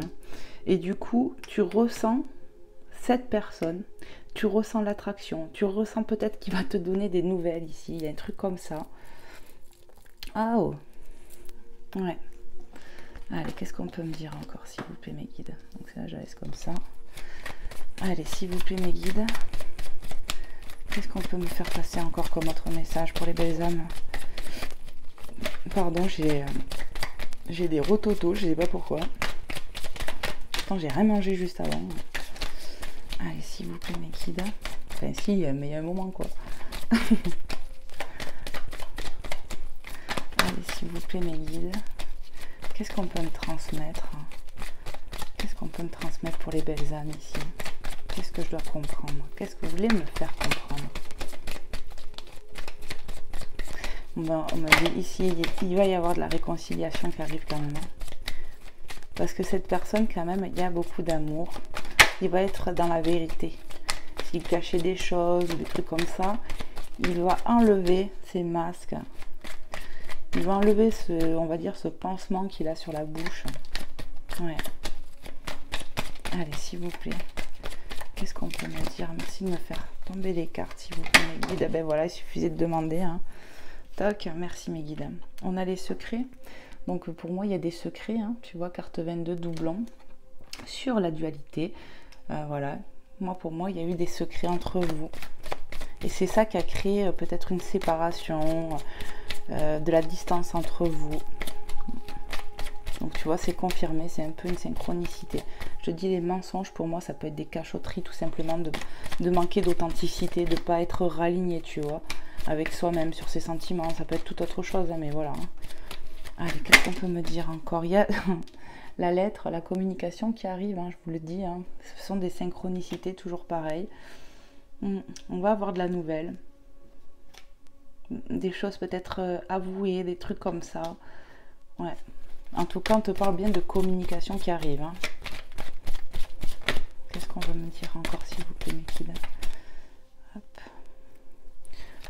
Et du coup, tu ressens cette personne, tu ressens l'attraction, tu ressens peut-être qu'il va te donner des nouvelles ici, il y a un truc comme ça. Ah oh, ouais. Allez, qu'est-ce qu'on peut me dire encore, s'il vous plaît, mes guides? Donc ça, je laisse comme ça. Allez, s'il vous plaît, mes guides. Qu'est-ce qu'on peut me faire passer encore comme autre message pour les belles âmes? Pardon, j'ai des rototos, je sais pas pourquoi. Pourtant, j'ai rien mangé juste avant. Allez, s'il vous plaît, mes guides. Enfin, si, mais il y a un moment, quoi. Allez, s'il vous plaît, mes guides. Qu'est-ce qu'on peut me transmettre? Qu'est-ce qu'on peut me transmettre pour les belles âmes ici? Qu'est-ce que je dois comprendre? Qu'est-ce que vous voulez me faire comprendre? Bon, on m'a dit ici, il va y avoir de la réconciliation qui arrive quand même. Parce que cette personne, quand même, il y a beaucoup d'amour. Il va être dans la vérité. S'il cachait des choses ou des trucs comme ça, il va enlever ses masques. Il va enlever on va dire, ce pansement qu'il a sur la bouche. Ouais. Allez, s'il vous plaît. Qu'est-ce qu'on peut me dire? Merci de me faire tomber les cartes, s'il vous plaît, mes guides. Ben voilà, il suffisait de demander. Hein. Toc, merci mes guides. On a les secrets. Donc pour moi, il y a des secrets. Hein. Tu vois, carte 22, doublon. Sur la dualité. Voilà. Pour moi, il y a eu des secrets entre vous. Et c'est ça qui a créé peut-être une séparation, de la distance entre vous. Donc Donc tu vois, c'est confirmé, c'est un peu une synchronicité. Je dis les mensonges, pour moi, ça peut être des cachotteries, tout simplement, de manquer d'authenticité, de ne pas être raligné, tu vois, avec soi-même, sur ses sentiments. Ça peut être tout autre chose, hein, mais voilà. Allez, qu'est-ce qu'on peut me dire encore? Il y a la lettre, la communication qui arrive, hein, je vous le dis. Hein. Ce sont des synchronicités, toujours pareil. On va avoir de la nouvelle. Des choses peut-être avouées, des trucs comme ça. Ouais. En tout cas, on te parle bien de communication qui arrive. Hein. Qu'est-ce qu'on veut me dire encore, s'il vous plaît, mes kids? Hop.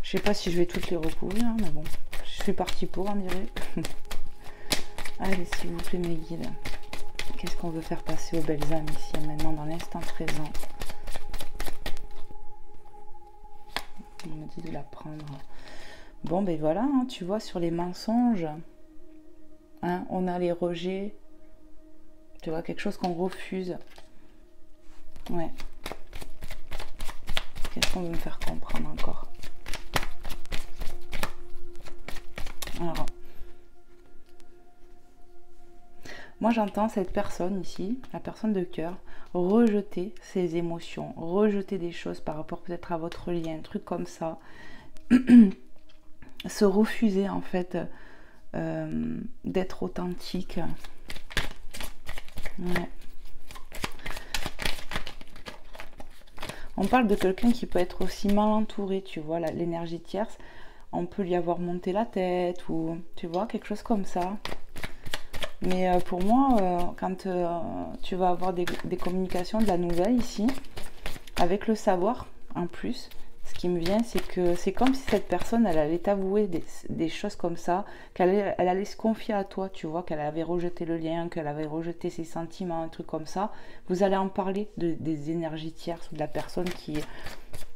Je sais pas si je vais toutes les recouvrir, hein, mais bon. Je suis partie pour, on dirait. Allez, s'il vous plaît, mes guides. Qu'est-ce qu'on veut faire passer aux belles âmes ici, maintenant, dans l'instant présent? On me dit de la prendre. Bon, ben voilà, hein, tu vois, sur les mensonges, hein, on a les rejets. Tu vois, quelque chose qu'on refuse. Ouais. Qu'est-ce qu'on veut me faire comprendre encore? Alors, moi j'entends cette personne ici, la personne de cœur, rejeter ses émotions, rejeter des choses par rapport peut-être à votre lien, un truc comme ça. Se refuser en fait d'être authentique. Ouais. On parle de quelqu'un qui peut être aussi mal entouré, tu vois, l'énergie tierce. On peut lui avoir monté la tête ou, tu vois, quelque chose comme ça. Mais pour moi, quand tu vas avoir des communications, de la nouvelle ici, avec le savoir en plus, ce qui me vient, c'est que c'est comme si cette personne, elle allait t'avouer des choses comme ça, elle allait se confier à toi, tu vois, qu'elle avait rejeté le lien, qu'elle avait rejeté ses sentiments, un truc comme ça. Vous allez en parler des énergies tierces ou de la personne qui,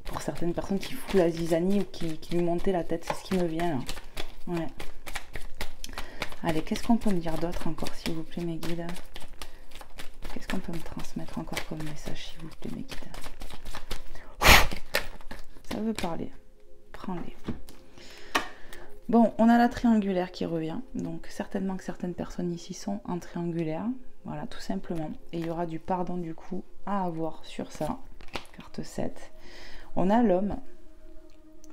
pour certaines personnes, qui fout la zizanie ou qui lui montait la tête. C'est ce qui me vient là. Ouais. Allez, qu'est-ce qu'on peut me dire d'autre encore, s'il vous plaît, mes guides? Qu'est-ce qu'on peut me transmettre encore comme message, s'il vous plaît, mes guides? Ça veut parler. Prends-les. Bon, on a la triangulaire qui revient. Donc, certainement que certaines personnes ici sont en triangulaire. Voilà, tout simplement. Et il y aura du pardon, du coup, à avoir sur ça. Carte 7. On a l'homme.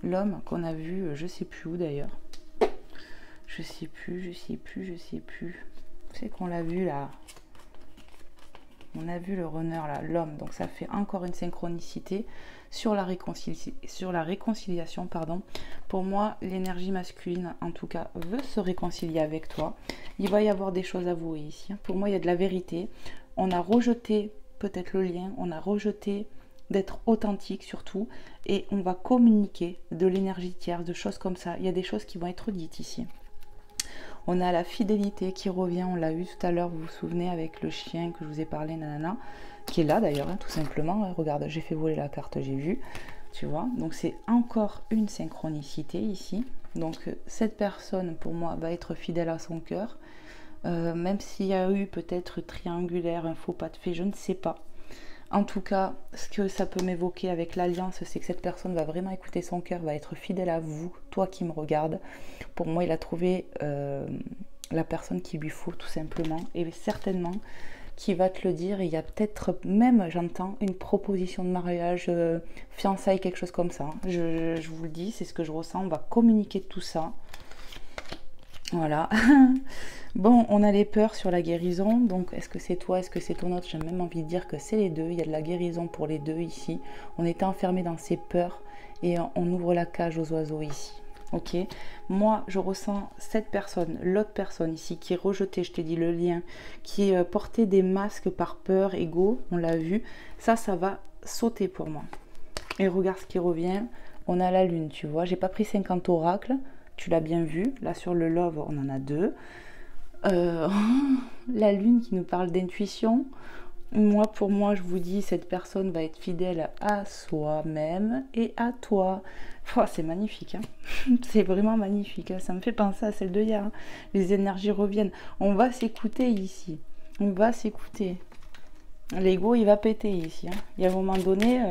L'homme qu'on a vu, je sais plus où d'ailleurs. Je sais plus. C'est qu'on l'a vu là. On a vu le runner là, l'homme. Donc ça fait encore une synchronicité sur la réconciliation, pardon. Pour moi, l'énergie masculine, en tout cas, veut se réconcilier avec toi. Il va y avoir des choses avouées ici. Pour moi, il y a de la vérité. On a rejeté peut-être le lien. On a rejeté d'être authentique surtout. Et on va communiquer de l'énergie tierce, de choses comme ça. Il y a des choses qui vont être dites ici. On a la fidélité qui revient, on l'a eu tout à l'heure, vous vous souvenez, avec le chien que je vous ai parlé, nanana, qui est là d'ailleurs, hein, tout simplement. Regarde, j'ai fait voler la carte, j'ai vu, tu vois. Donc c'est encore une synchronicité ici. Donc cette personne, pour moi, va être fidèle à son cœur. Même s'il y a eu peut-être triangulaire, un faux pas de fait, je ne sais pas. En tout cas, ce que ça peut m'évoquer avec l'alliance, c'est que cette personne va vraiment écouter son cœur, va être fidèle à vous, toi qui me regardes. Pour moi, il a trouvé la personne qu'il lui faut, tout simplement. Et certainement, qui va te le dire. Il y a peut-être même, j'entends, une proposition de mariage, fiançailles, quelque chose comme ça. Je vous le dis, c'est ce que je ressens. On va communiquer de tout ça. Voilà. Bon, on a les peurs sur la guérison. Donc, est-ce que c'est toi, est-ce que c'est ton autre? J'ai même envie de dire que c'est les deux. Il y a de la guérison pour les deux ici. On est enfermé dans ces peurs et on ouvre la cage aux oiseaux ici. Ok, moi je ressens cette personne, l'autre personne ici qui est rejetée, je t'ai dit le lien, qui portait des masques par peur, ego, on l'a vu, ça va sauter pour moi. Et regarde ce qui revient, on a la lune, tu vois, j'ai pas pris 50 oracles, tu l'as bien vu, là sur le love on en a 2. La lune qui nous parle d'intuition. Moi, pour moi, je vous dis, cette personne va être fidèle à soi-même et à toi. Oh, c'est magnifique, hein. C'est vraiment magnifique. Hein. Ça me fait penser à celle de hier. Hein. Les énergies reviennent. On va s'écouter ici. On va s'écouter. L'ego, il va péter ici. Hein. Il y a un moment donné,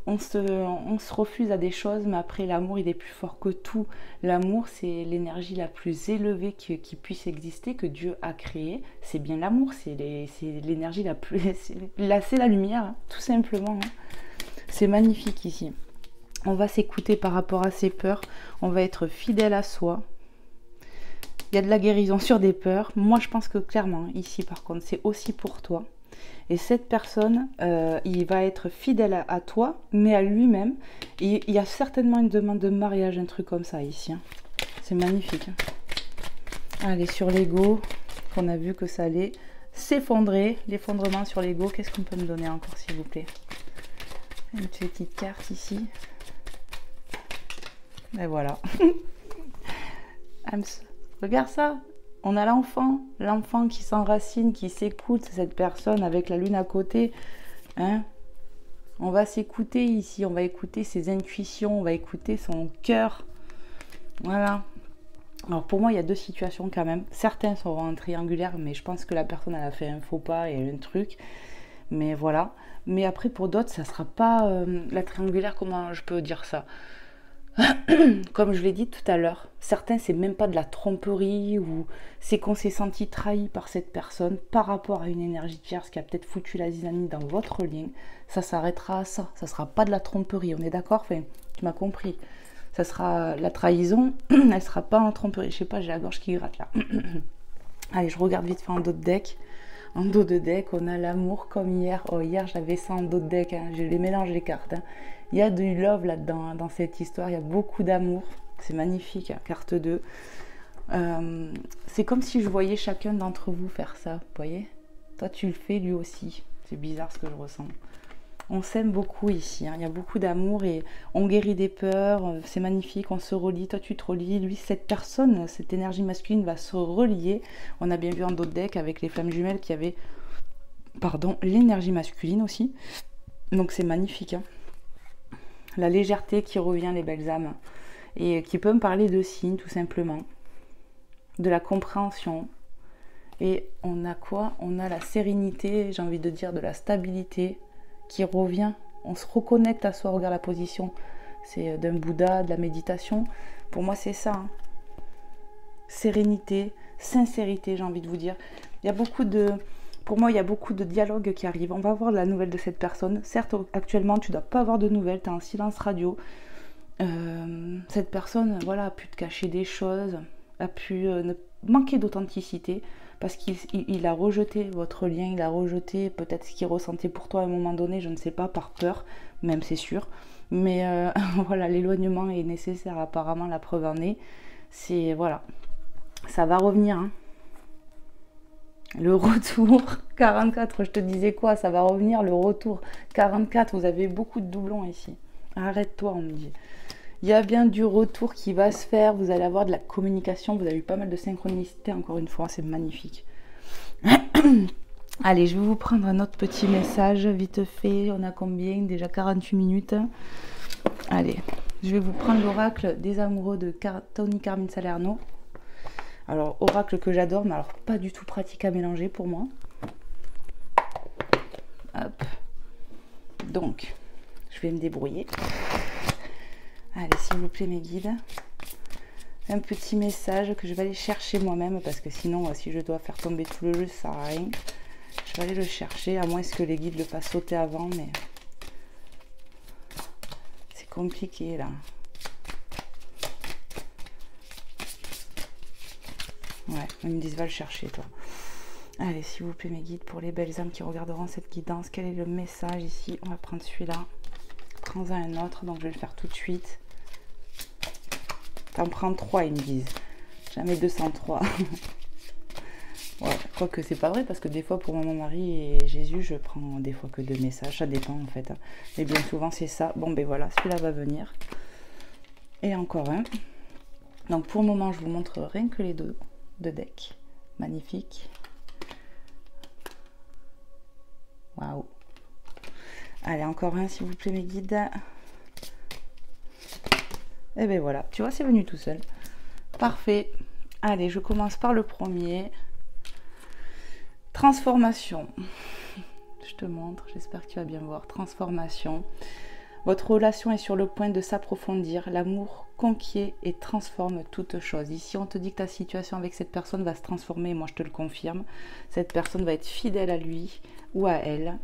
on se refuse à des choses, mais après l'amour il est plus fort que tout. L'amour c'est l'énergie la plus élevée qui puisse exister, que Dieu a créée. C'est bien l'amour, c'est l'énergie la plus... C'est la lumière, hein, tout simplement. Hein. C'est magnifique ici. On va s'écouter par rapport à ses peurs, on va être fidèle à soi. Il y a de la guérison sur des peurs. Moi je pense que clairement, ici par contre, c'est aussi pour toi. Et cette personne, il va être fidèle à toi, mais à lui-même. Et il y a certainement une demande de mariage, un truc comme ça ici. Hein. C'est magnifique. Hein. Allez, sur l'ego, qu'on a vu que ça allait s'effondrer. L'effondrement sur l'ego, qu'est-ce qu'on peut me donner encore, s'il vous plaît? Une petite carte ici. Et voilà. Regarde ça. On a l'enfant qui s'enracine, qui s'écoute, cette personne avec la lune à côté. Hein? On va s'écouter ici, on va écouter ses intuitions, on va écouter son cœur. Voilà. Alors pour moi, il y a deux situations quand même. Certains sont en triangulaire, mais je pense que la personne elle a fait un faux pas et un truc. Mais voilà. Mais après, pour d'autres, ça ne sera pas la triangulaire, comment je peux dire ça? Comme je l'ai dit tout à l'heure, certains c'est même pas de la tromperie ou c'est qu'on s'est senti trahi par cette personne par rapport à une énergie tierce qui a peut-être foutu la zizanie dans votre lien. Ça s'arrêtera à ça, ça sera pas de la tromperie, on est d'accord? Enfin, tu m'as compris. Ça sera la trahison, elle sera pas en tromperie. Je sais pas, j'ai la gorge qui gratte là. Allez, je regarde vite fait en dos de deck. En dos de deck, on a l'amour comme hier. Oh, hier j'avais ça en dos de deck, hein. Je les mélange les cartes. Hein. Il y a du love là-dedans, hein, dans cette histoire. Il y a beaucoup d'amour. C'est magnifique, hein. Carte 2. C'est comme si je voyais chacun d'entre vous faire ça. Vous voyez? Toi, tu le fais, lui aussi. C'est bizarre ce que je ressens. On s'aime beaucoup ici. Hein. Il y a beaucoup d'amour et on guérit des peurs. C'est magnifique. On se relie. Toi, tu te relis. Lui, cette personne, cette énergie masculine va se relier. On a bien vu en d'autres decks avec les flammes jumelles qu'il y avait, pardon, l'énergie masculine aussi. Donc, c'est magnifique. Hein. La légèreté qui revient, les belles âmes, et qui peut me parler de signes, tout simplement, de la compréhension. Et on a quoi? On a la sérénité, j'ai envie de dire de la stabilité qui revient. On se reconnecte à soi. Regarde la position, c'est d'un Bouddha, de la méditation. Pour moi, c'est ça. Hein. Sérénité, sincérité, j'ai envie de vous dire. Il y a beaucoup de... Pour moi, il y a beaucoup de dialogues qui arrivent. On va voir la nouvelle de cette personne. Certes, actuellement, tu ne dois pas avoir de nouvelles. Tu es en silence radio. Cette personne, voilà, a pu te cacher des choses, a pu manquer d'authenticité parce qu'il a rejeté votre lien. Il a rejeté peut-être ce qu'il ressentait pour toi à un moment donné. Je ne sais pas, par peur, même c'est sûr. Mais voilà, l'éloignement est nécessaire apparemment. La preuve en est. C'est, voilà, ça va revenir, hein. Le retour, 44, je te disais quoi, ça va revenir, le retour, 44, vous avez beaucoup de doublons ici. Arrête-toi, on me dit. Il y a bien du retour qui va se faire, vous allez avoir de la communication, vous avez eu pas mal de synchronicité, encore une fois, c'est magnifique. Allez, je vais vous prendre un autre petit message, vite fait, on a combien? Déjà 48 minutes. Allez, je vais vous prendre l'oracle des amoureux de Tony Carmine Salerno. Alors, oracle que j'adore, mais alors pas du tout pratique à mélanger pour moi. Hop. Donc, je vais me débrouiller. Allez, s'il vous plaît, mes guides. Un petit message que je vais aller chercher moi-même, parce que sinon, si je dois faire tomber tout le jeu, ça sert à rien. Je vais aller le chercher, à moins que les guides le fassent sauter avant, mais c'est compliqué, là. Ouais, ils me disent va le chercher toi. Allez, s'il vous plaît mes guides, pour les belles âmes qui regarderont cette guidance, quel est le message ici? On va prendre celui-là. Prends-en un autre, donc je vais le faire tout de suite. T'en prends 3, ils me disent. Jamais 203. Ouais, quoique c'est pas vrai, parce que des fois pour mon mari et Jésus, je prends des fois que 2 messages. Ça dépend en fait. Mais bien souvent c'est ça. Bon ben voilà, celui-là va venir. Et encore un. Donc pour le moment, je vous montre rien que les deux de deck. Magnifique. Waouh. Allez, encore un s'il vous plaît mes guides. Et ben voilà, tu vois, c'est venu tout seul. Parfait. Allez, je commence par le premier. Transformation. Je te montre, j'espère que tu vas bien voir. Transformation. Votre relation est sur le point de s'approfondir. L'amour conquiert et transforme toute chose. Ici, on te dit que ta situation avec cette personne va se transformer. Moi, je te le confirme. Cette personne va être fidèle à lui ou à elle.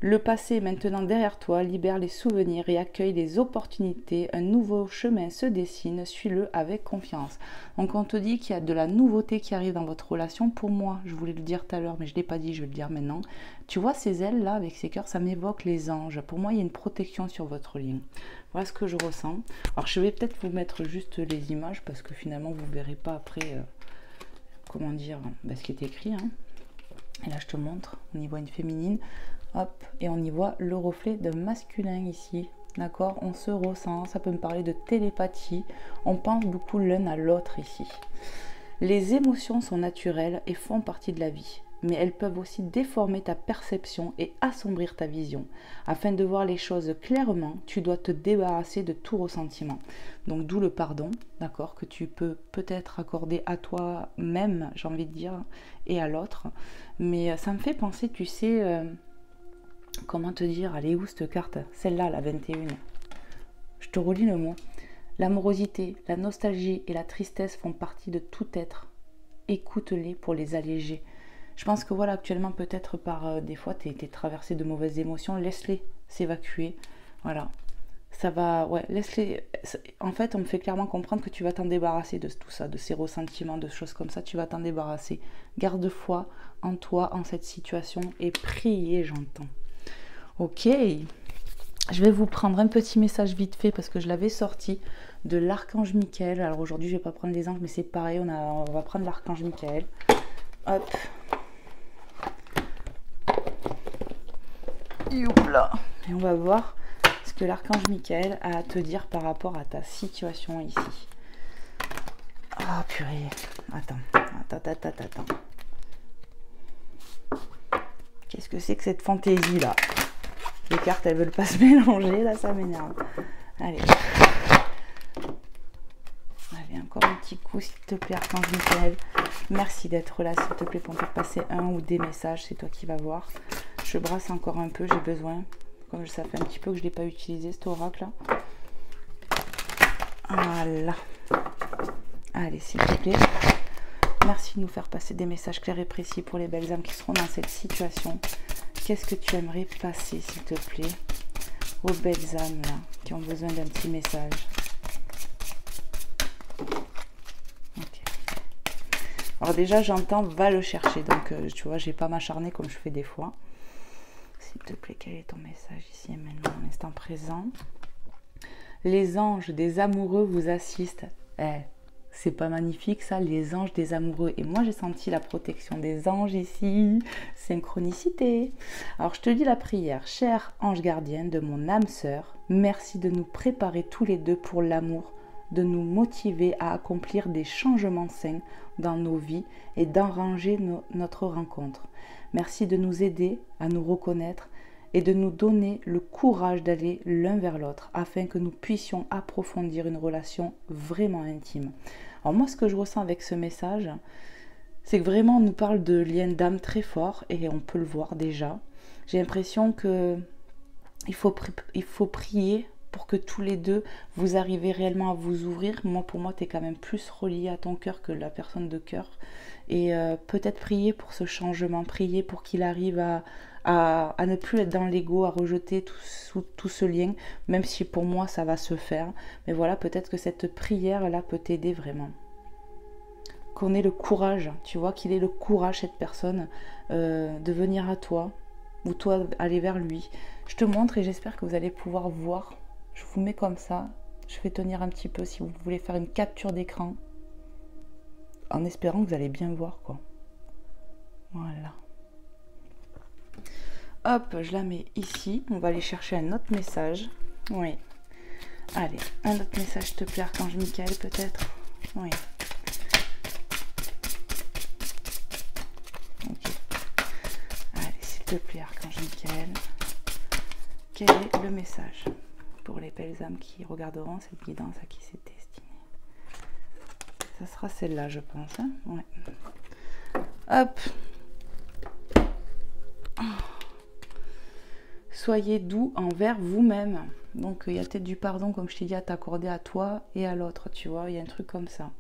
Le passé est maintenant derrière toi, libère les souvenirs et accueille les opportunités. Un nouveau chemin se dessine, suis-le avec confiance. Donc on te dit qu'il y a de la nouveauté qui arrive dans votre relation. Pour moi, je voulais le dire tout à l'heure, mais je ne l'ai pas dit, je vais le dire maintenant. Tu vois ces ailes là avec ces cœurs, ça m'évoque les anges. Pour moi, il y a une protection sur votre lien. Voilà ce que je ressens. Alors je vais peut-être vous mettre juste les images parce que finalement vous ne verrez pas après, comment dire, ce qui est écrit. Hein. Et là je te montre, on y voit une féminine. Hop, et on y voit le reflet de masculin ici, d'accord? On se ressent, ça peut me parler de télépathie, on pense beaucoup l'un à l'autre ici. Les émotions sont naturelles et font partie de la vie, mais elles peuvent aussi déformer ta perception et assombrir ta vision. Afin de voir les choses clairement, tu dois te débarrasser de tout ressentiment. Donc d'où le pardon, d'accord, que tu peux peut-être accorder à toi-même, j'ai envie de dire, et à l'autre. Mais ça me fait penser, tu sais... comment te dire, elle est où cette carte? Celle-là, la 21. Je te relis le mot. L'amorosité, la nostalgie et la tristesse font partie de tout être. Écoute-les pour les alléger. Je pense que voilà, actuellement, peut-être par des fois, tu es traversé de mauvaises émotions. Laisse-les s'évacuer. Voilà. Ça va, ouais, laisse-les. En fait, on me fait clairement comprendre que tu vas t'en débarrasser de tout ça, de ces ressentiments, de choses comme ça. Tu vas t'en débarrasser. Garde foi en toi, en cette situation et priez, j'entends. Ok, je vais vous prendre un petit message vite fait parce que je l'avais sorti de l'archange Michael. Alors aujourd'hui, je ne vais pas prendre les anges, mais c'est pareil, on va prendre l'archange Michael. Hop. Youpla. Et on va voir ce que l'archange Michael a à te dire par rapport à ta situation ici. Ah, purée. Attends. Qu'est-ce que c'est que cette fantaisie là? Les cartes, elles veulent pas se mélanger, là, ça m'énerve. Allez. Allez, encore un petit coup, s'il te plaît, archange Michael. Merci d'être là, s'il te plaît, pour me faire passer un ou des messages. C'est toi qui vas voir. Je brasse encore un peu, j'ai besoin. Comme ça fait un petit peu que je ne l'ai pas utilisé, cet oracle-là. Voilà. Allez, s'il te plaît. Merci de nous faire passer des messages clairs et précis pour les belles âmes qui seront dans cette situation. Qu'est-ce que tu aimerais passer, s'il te plaît, aux belles âmes là, qui ont besoin d'un petit message? Okay. Alors déjà, j'entends va le chercher, donc tu vois, j'ai pas m'acharner comme je fais des fois. S'il te plaît, quel est ton message ici et maintenant, en instant présent? Les anges des amoureux vous assistent. C'est pas magnifique ça, les anges des amoureux. Et moi j'ai senti la protection des anges ici. Synchronicité. Alors je te dis la prière. Cher ange gardienne de mon âme sœur, merci de nous préparer tous les deux pour l'amour, de nous motiver à accomplir des changements sains dans nos vies et d'enranger notre rencontre. Merci de nous aider à nous reconnaître et de nous donner le courage d'aller l'un vers l'autre afin que nous puissions approfondir une relation vraiment intime. Alors moi, ce que je ressens avec ce message, c'est que vraiment on nous parle de liens d'âme très forts et on peut le voir déjà. J'ai l'impression que il faut prier pour que tous les deux vous arrivez réellement à vous ouvrir. Moi, pour moi, tu es quand même plus relié à ton cœur que la personne de cœur. Et peut-être prier pour ce changement, prier pour qu'il arrive à ne plus être dans l'ego, à rejeter tout ce lien, même si pour moi ça va se faire. Mais voilà, peut-être que cette prière-là peut t'aider vraiment. Qu'on ait le courage, tu vois, qu'il ait le courage, cette personne, de venir à toi, ou toi aller vers lui. Je te montre et j'espère que vous allez pouvoir voir. Je vous mets comme ça, je vais tenir un petit peu si vous voulez faire une capture d'écran, en espérant que vous allez bien voir, quoi. Voilà. Hop, je la mets ici. On va aller chercher un autre message. Oui. Allez, un autre message, s'il te plaît, archange Michael, peut-être. Oui. Ok. Allez, s'il te plaît, archange Michael. Quel est le message pour les belles âmes qui regarderont cette guidance à qui c'est destiné? Ça sera celle-là, je pense. Hein, ouais. Hop. Soyez doux envers vous-même. Donc il y a peut-être du pardon, comme je t'ai dit, à t'accorder à toi et à l'autre, tu vois, il y a un truc comme ça.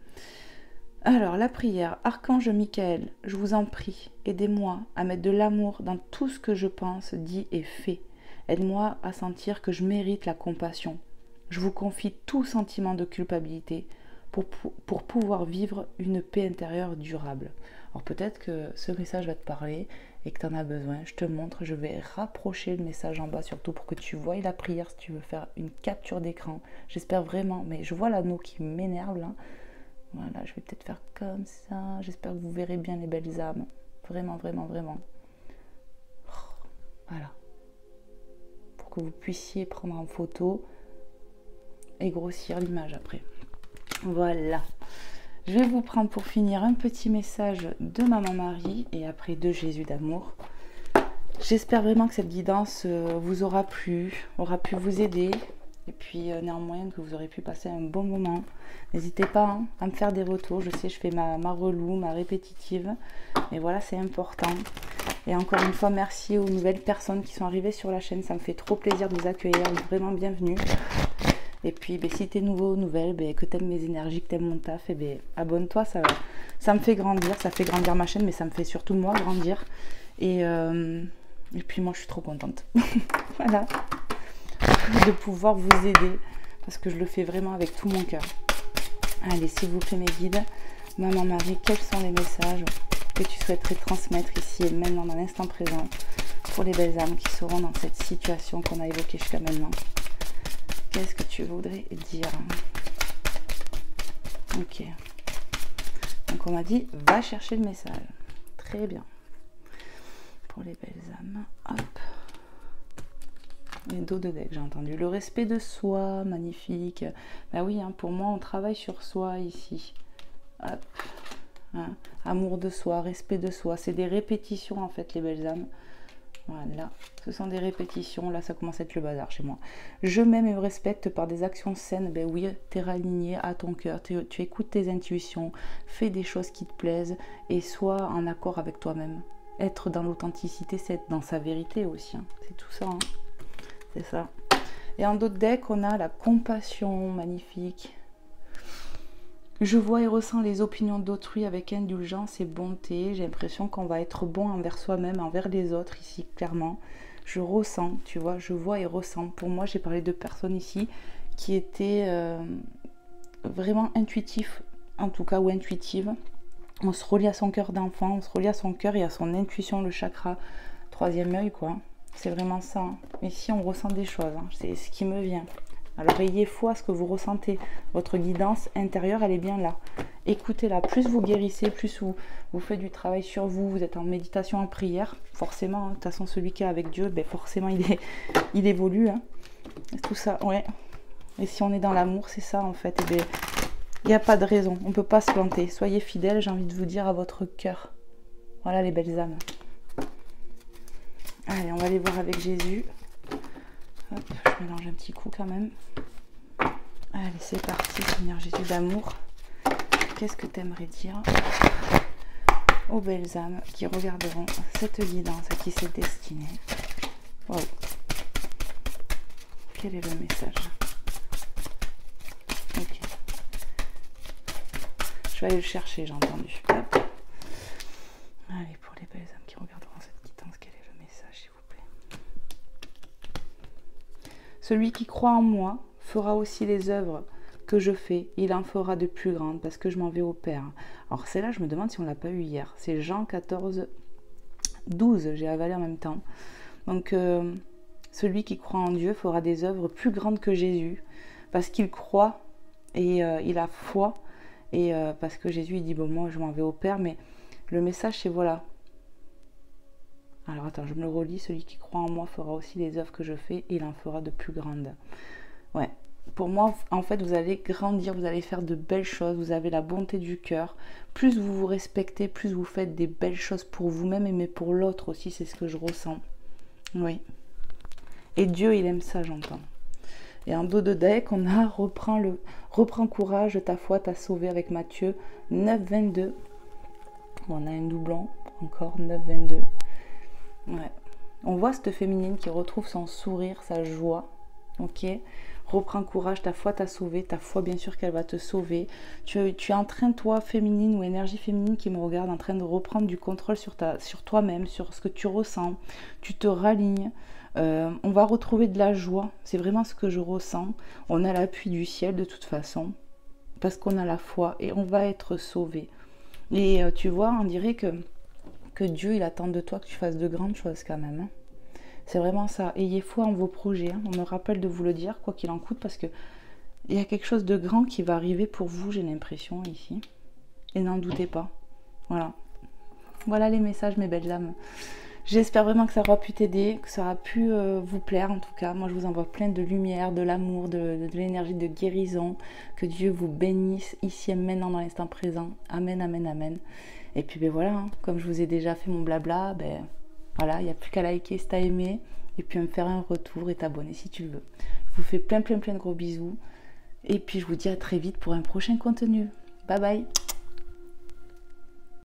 Alors la prière, Archange Michael, je vous en prie, aidez-moi à mettre de l'amour dans tout ce que je pense, dis et fais. Aide-moi à sentir que je mérite la compassion. Je vous confie tout sentiment de culpabilité pour pouvoir vivre une paix intérieure durable. Alors peut-être que ce message va te parler et que tu en as besoin. Je te montre, je vais rapprocher le message en bas surtout pour que tu voies la prière si tu veux faire une capture d'écran. J'espère vraiment, mais je vois l'anneau qui m'énerve là. Voilà, je vais peut-être faire comme ça. J'espère que vous verrez bien les belles âmes. Vraiment, vraiment, vraiment. Voilà. Pour que vous puissiez prendre en photo et grossir l'image après. Voilà. Je vais vous prendre pour finir un petit message de Maman Marie et après de Jésus d'amour. J'espère vraiment que cette guidance vous aura pu vous aider. Et puis néanmoins que vous aurez pu passer un bon moment. N'hésitez pas à me faire des retours. Je sais, je fais ma relou, ma répétitive. Mais voilà, c'est important. Et encore une fois, merci aux nouvelles personnes qui sont arrivées sur la chaîne. Ça me fait trop plaisir de vous accueillir. Vraiment bienvenue. Et puis, si tu es nouveau ou nouvelle, que tu aimes mes énergies, que tu aimes mon taf, abonne-toi. Ça me fait grandir. Ça fait grandir ma chaîne, mais ça me fait surtout moi grandir. Et puis moi, je suis trop contente. Voilà. De pouvoir vous aider parce que je le fais vraiment avec tout mon cœur. Allez, s'il vous plaît mes guides, Maman Marie, quels sont les messages que tu souhaiterais transmettre ici et maintenant dans l'instant présent pour les belles âmes qui seront dans cette situation qu'on a évoquée jusqu'à maintenant? Qu'est-ce que tu voudrais dire? Ok. Donc on m'a dit, va chercher le message. Très bien. Pour les belles âmes, hop. Les dos de deck, j'ai entendu. Le respect de soi, magnifique. Ben oui, pour moi, on travaille sur soi ici. Hop. Amour de soi, respect de soi. C'est des répétitions, en fait, les belles âmes. Voilà. Ce sont des répétitions. Là, ça commence à être le bazar chez moi. Je m'aime et me respecte par des actions saines. Ben oui, tu es raligné à ton cœur. Tu écoutes tes intuitions. Fais des choses qui te plaisent. Et sois en accord avec toi-même. Être dans l'authenticité, c'est être dans sa vérité aussi. C'est tout ça, c'est ça. Et en d'autres decks, on a la compassion, magnifique. Je vois et ressens les opinions d'autrui avec indulgence et bonté. J'ai l'impression qu'on va être bon envers soi-même, envers les autres ici, clairement. Je ressens, tu vois, je vois et ressens. Pour moi, j'ai parlé de personnes ici qui étaient vraiment intuitifs, en tout cas, ou intuitives. On se relie à son cœur d'enfant, on se relie à son cœur et à son intuition, le chakra, troisième œil, quoi. C'est vraiment ça. Ici, on ressent des choses. C'est ce qui me vient. Alors, ayez foi à ce que vous ressentez. Votre guidance intérieure, elle est bien là. Écoutez-la. Plus vous guérissez, plus vous faites du travail sur vous. Vous êtes en méditation, en prière. Forcément, de toute façon, celui qui est avec Dieu, forcément, il évolue. Tout ça, ouais. Et si on est dans l'amour, c'est ça, en fait. Il n'y a pas de raison. On ne peut pas se planter. Soyez fidèles, j'ai envie de vous dire, à votre cœur. Voilà, les belles âmes. Allez, on va aller voir avec Jésus. Hop, je mélange un petit coup quand même. Allez, c'est parti, Seigneur Jésus d'amour. Qu'est-ce que tu aimerais dire aux belles âmes qui regarderont cette guidance à qui c'est destiné? Wow. Quel est le message? Ok. Je vais aller le chercher, j'ai entendu. Hop. Allez, pour les belles âmes qui regarderont cette guidance, quel est le message, s'il vous plaît? Celui qui croit en moi fera aussi les œuvres que je fais. Il en fera de plus grandes parce que je m'en vais au Père. Alors celle-là, je me demande si on ne l'a pas eu hier. C'est Jean 14, 12. J'ai avalé en même temps. Donc, celui qui croit en Dieu fera des œuvres plus grandes que Jésus parce qu'il croit et il a foi. Et parce que Jésus, il dit, bon, moi, je m'en vais au Père. Mais le message, c'est voilà. Alors attends, je me le relis. Celui qui croit en moi fera aussi les œuvres que je fais et il en fera de plus grandes. Ouais. Pour moi, en fait, vous allez grandir, vous allez faire de belles choses, vous avez la bonté du cœur. Plus vous vous respectez, plus vous faites des belles choses pour vous-même, mais pour l'autre aussi, c'est ce que je ressens. Oui. Et Dieu, il aime ça, j'entends. Et en dos de deck, on a reprends courage, ta foi t'a sauvé avec Matthieu 9, 22. Bon, on a un doublon, encore 9, 22. Ouais. On voit cette féminine qui retrouve son sourire, sa joie. Ok, reprends courage, ta foi t'a sauvé, ta foi bien sûr qu'elle va te sauver. Tu es en train, toi, féminine ou énergie féminine qui me regarde, en train de reprendre du contrôle sur toi-même, sur ce que tu ressens. Tu te ralignes. On va retrouver de la joie, c'est vraiment ce que je ressens. On a l'appui du ciel de toute façon, parce qu'on a la foi et on va être sauvé. Et tu vois, on dirait que Dieu, il attend de toi que tu fasses de grandes choses quand même. Hein. C'est vraiment ça. Ayez foi en vos projets. Hein. On me rappelle de vous le dire, quoi qu'il en coûte, parce que il y a quelque chose de grand qui va arriver pour vous, j'ai l'impression, ici. Et n'en doutez pas. Voilà. Voilà les messages, mes belles âmes. J'espère vraiment que ça aura pu t'aider, que ça aura pu vous plaire en tout cas. Moi, je vous envoie plein de lumière, de l'amour, de l'énergie de guérison. Que Dieu vous bénisse ici et maintenant dans l'instant présent. Amen, amen, amen. Et puis ben voilà, hein, comme je vous ai déjà fait mon blabla, ben voilà, il n'y a plus qu'à liker si t'as aimé. Et puis à me faire un retour et t'abonner si tu veux. Je vous fais plein de gros bisous. Et puis je vous dis à très vite pour un prochain contenu. Bye bye.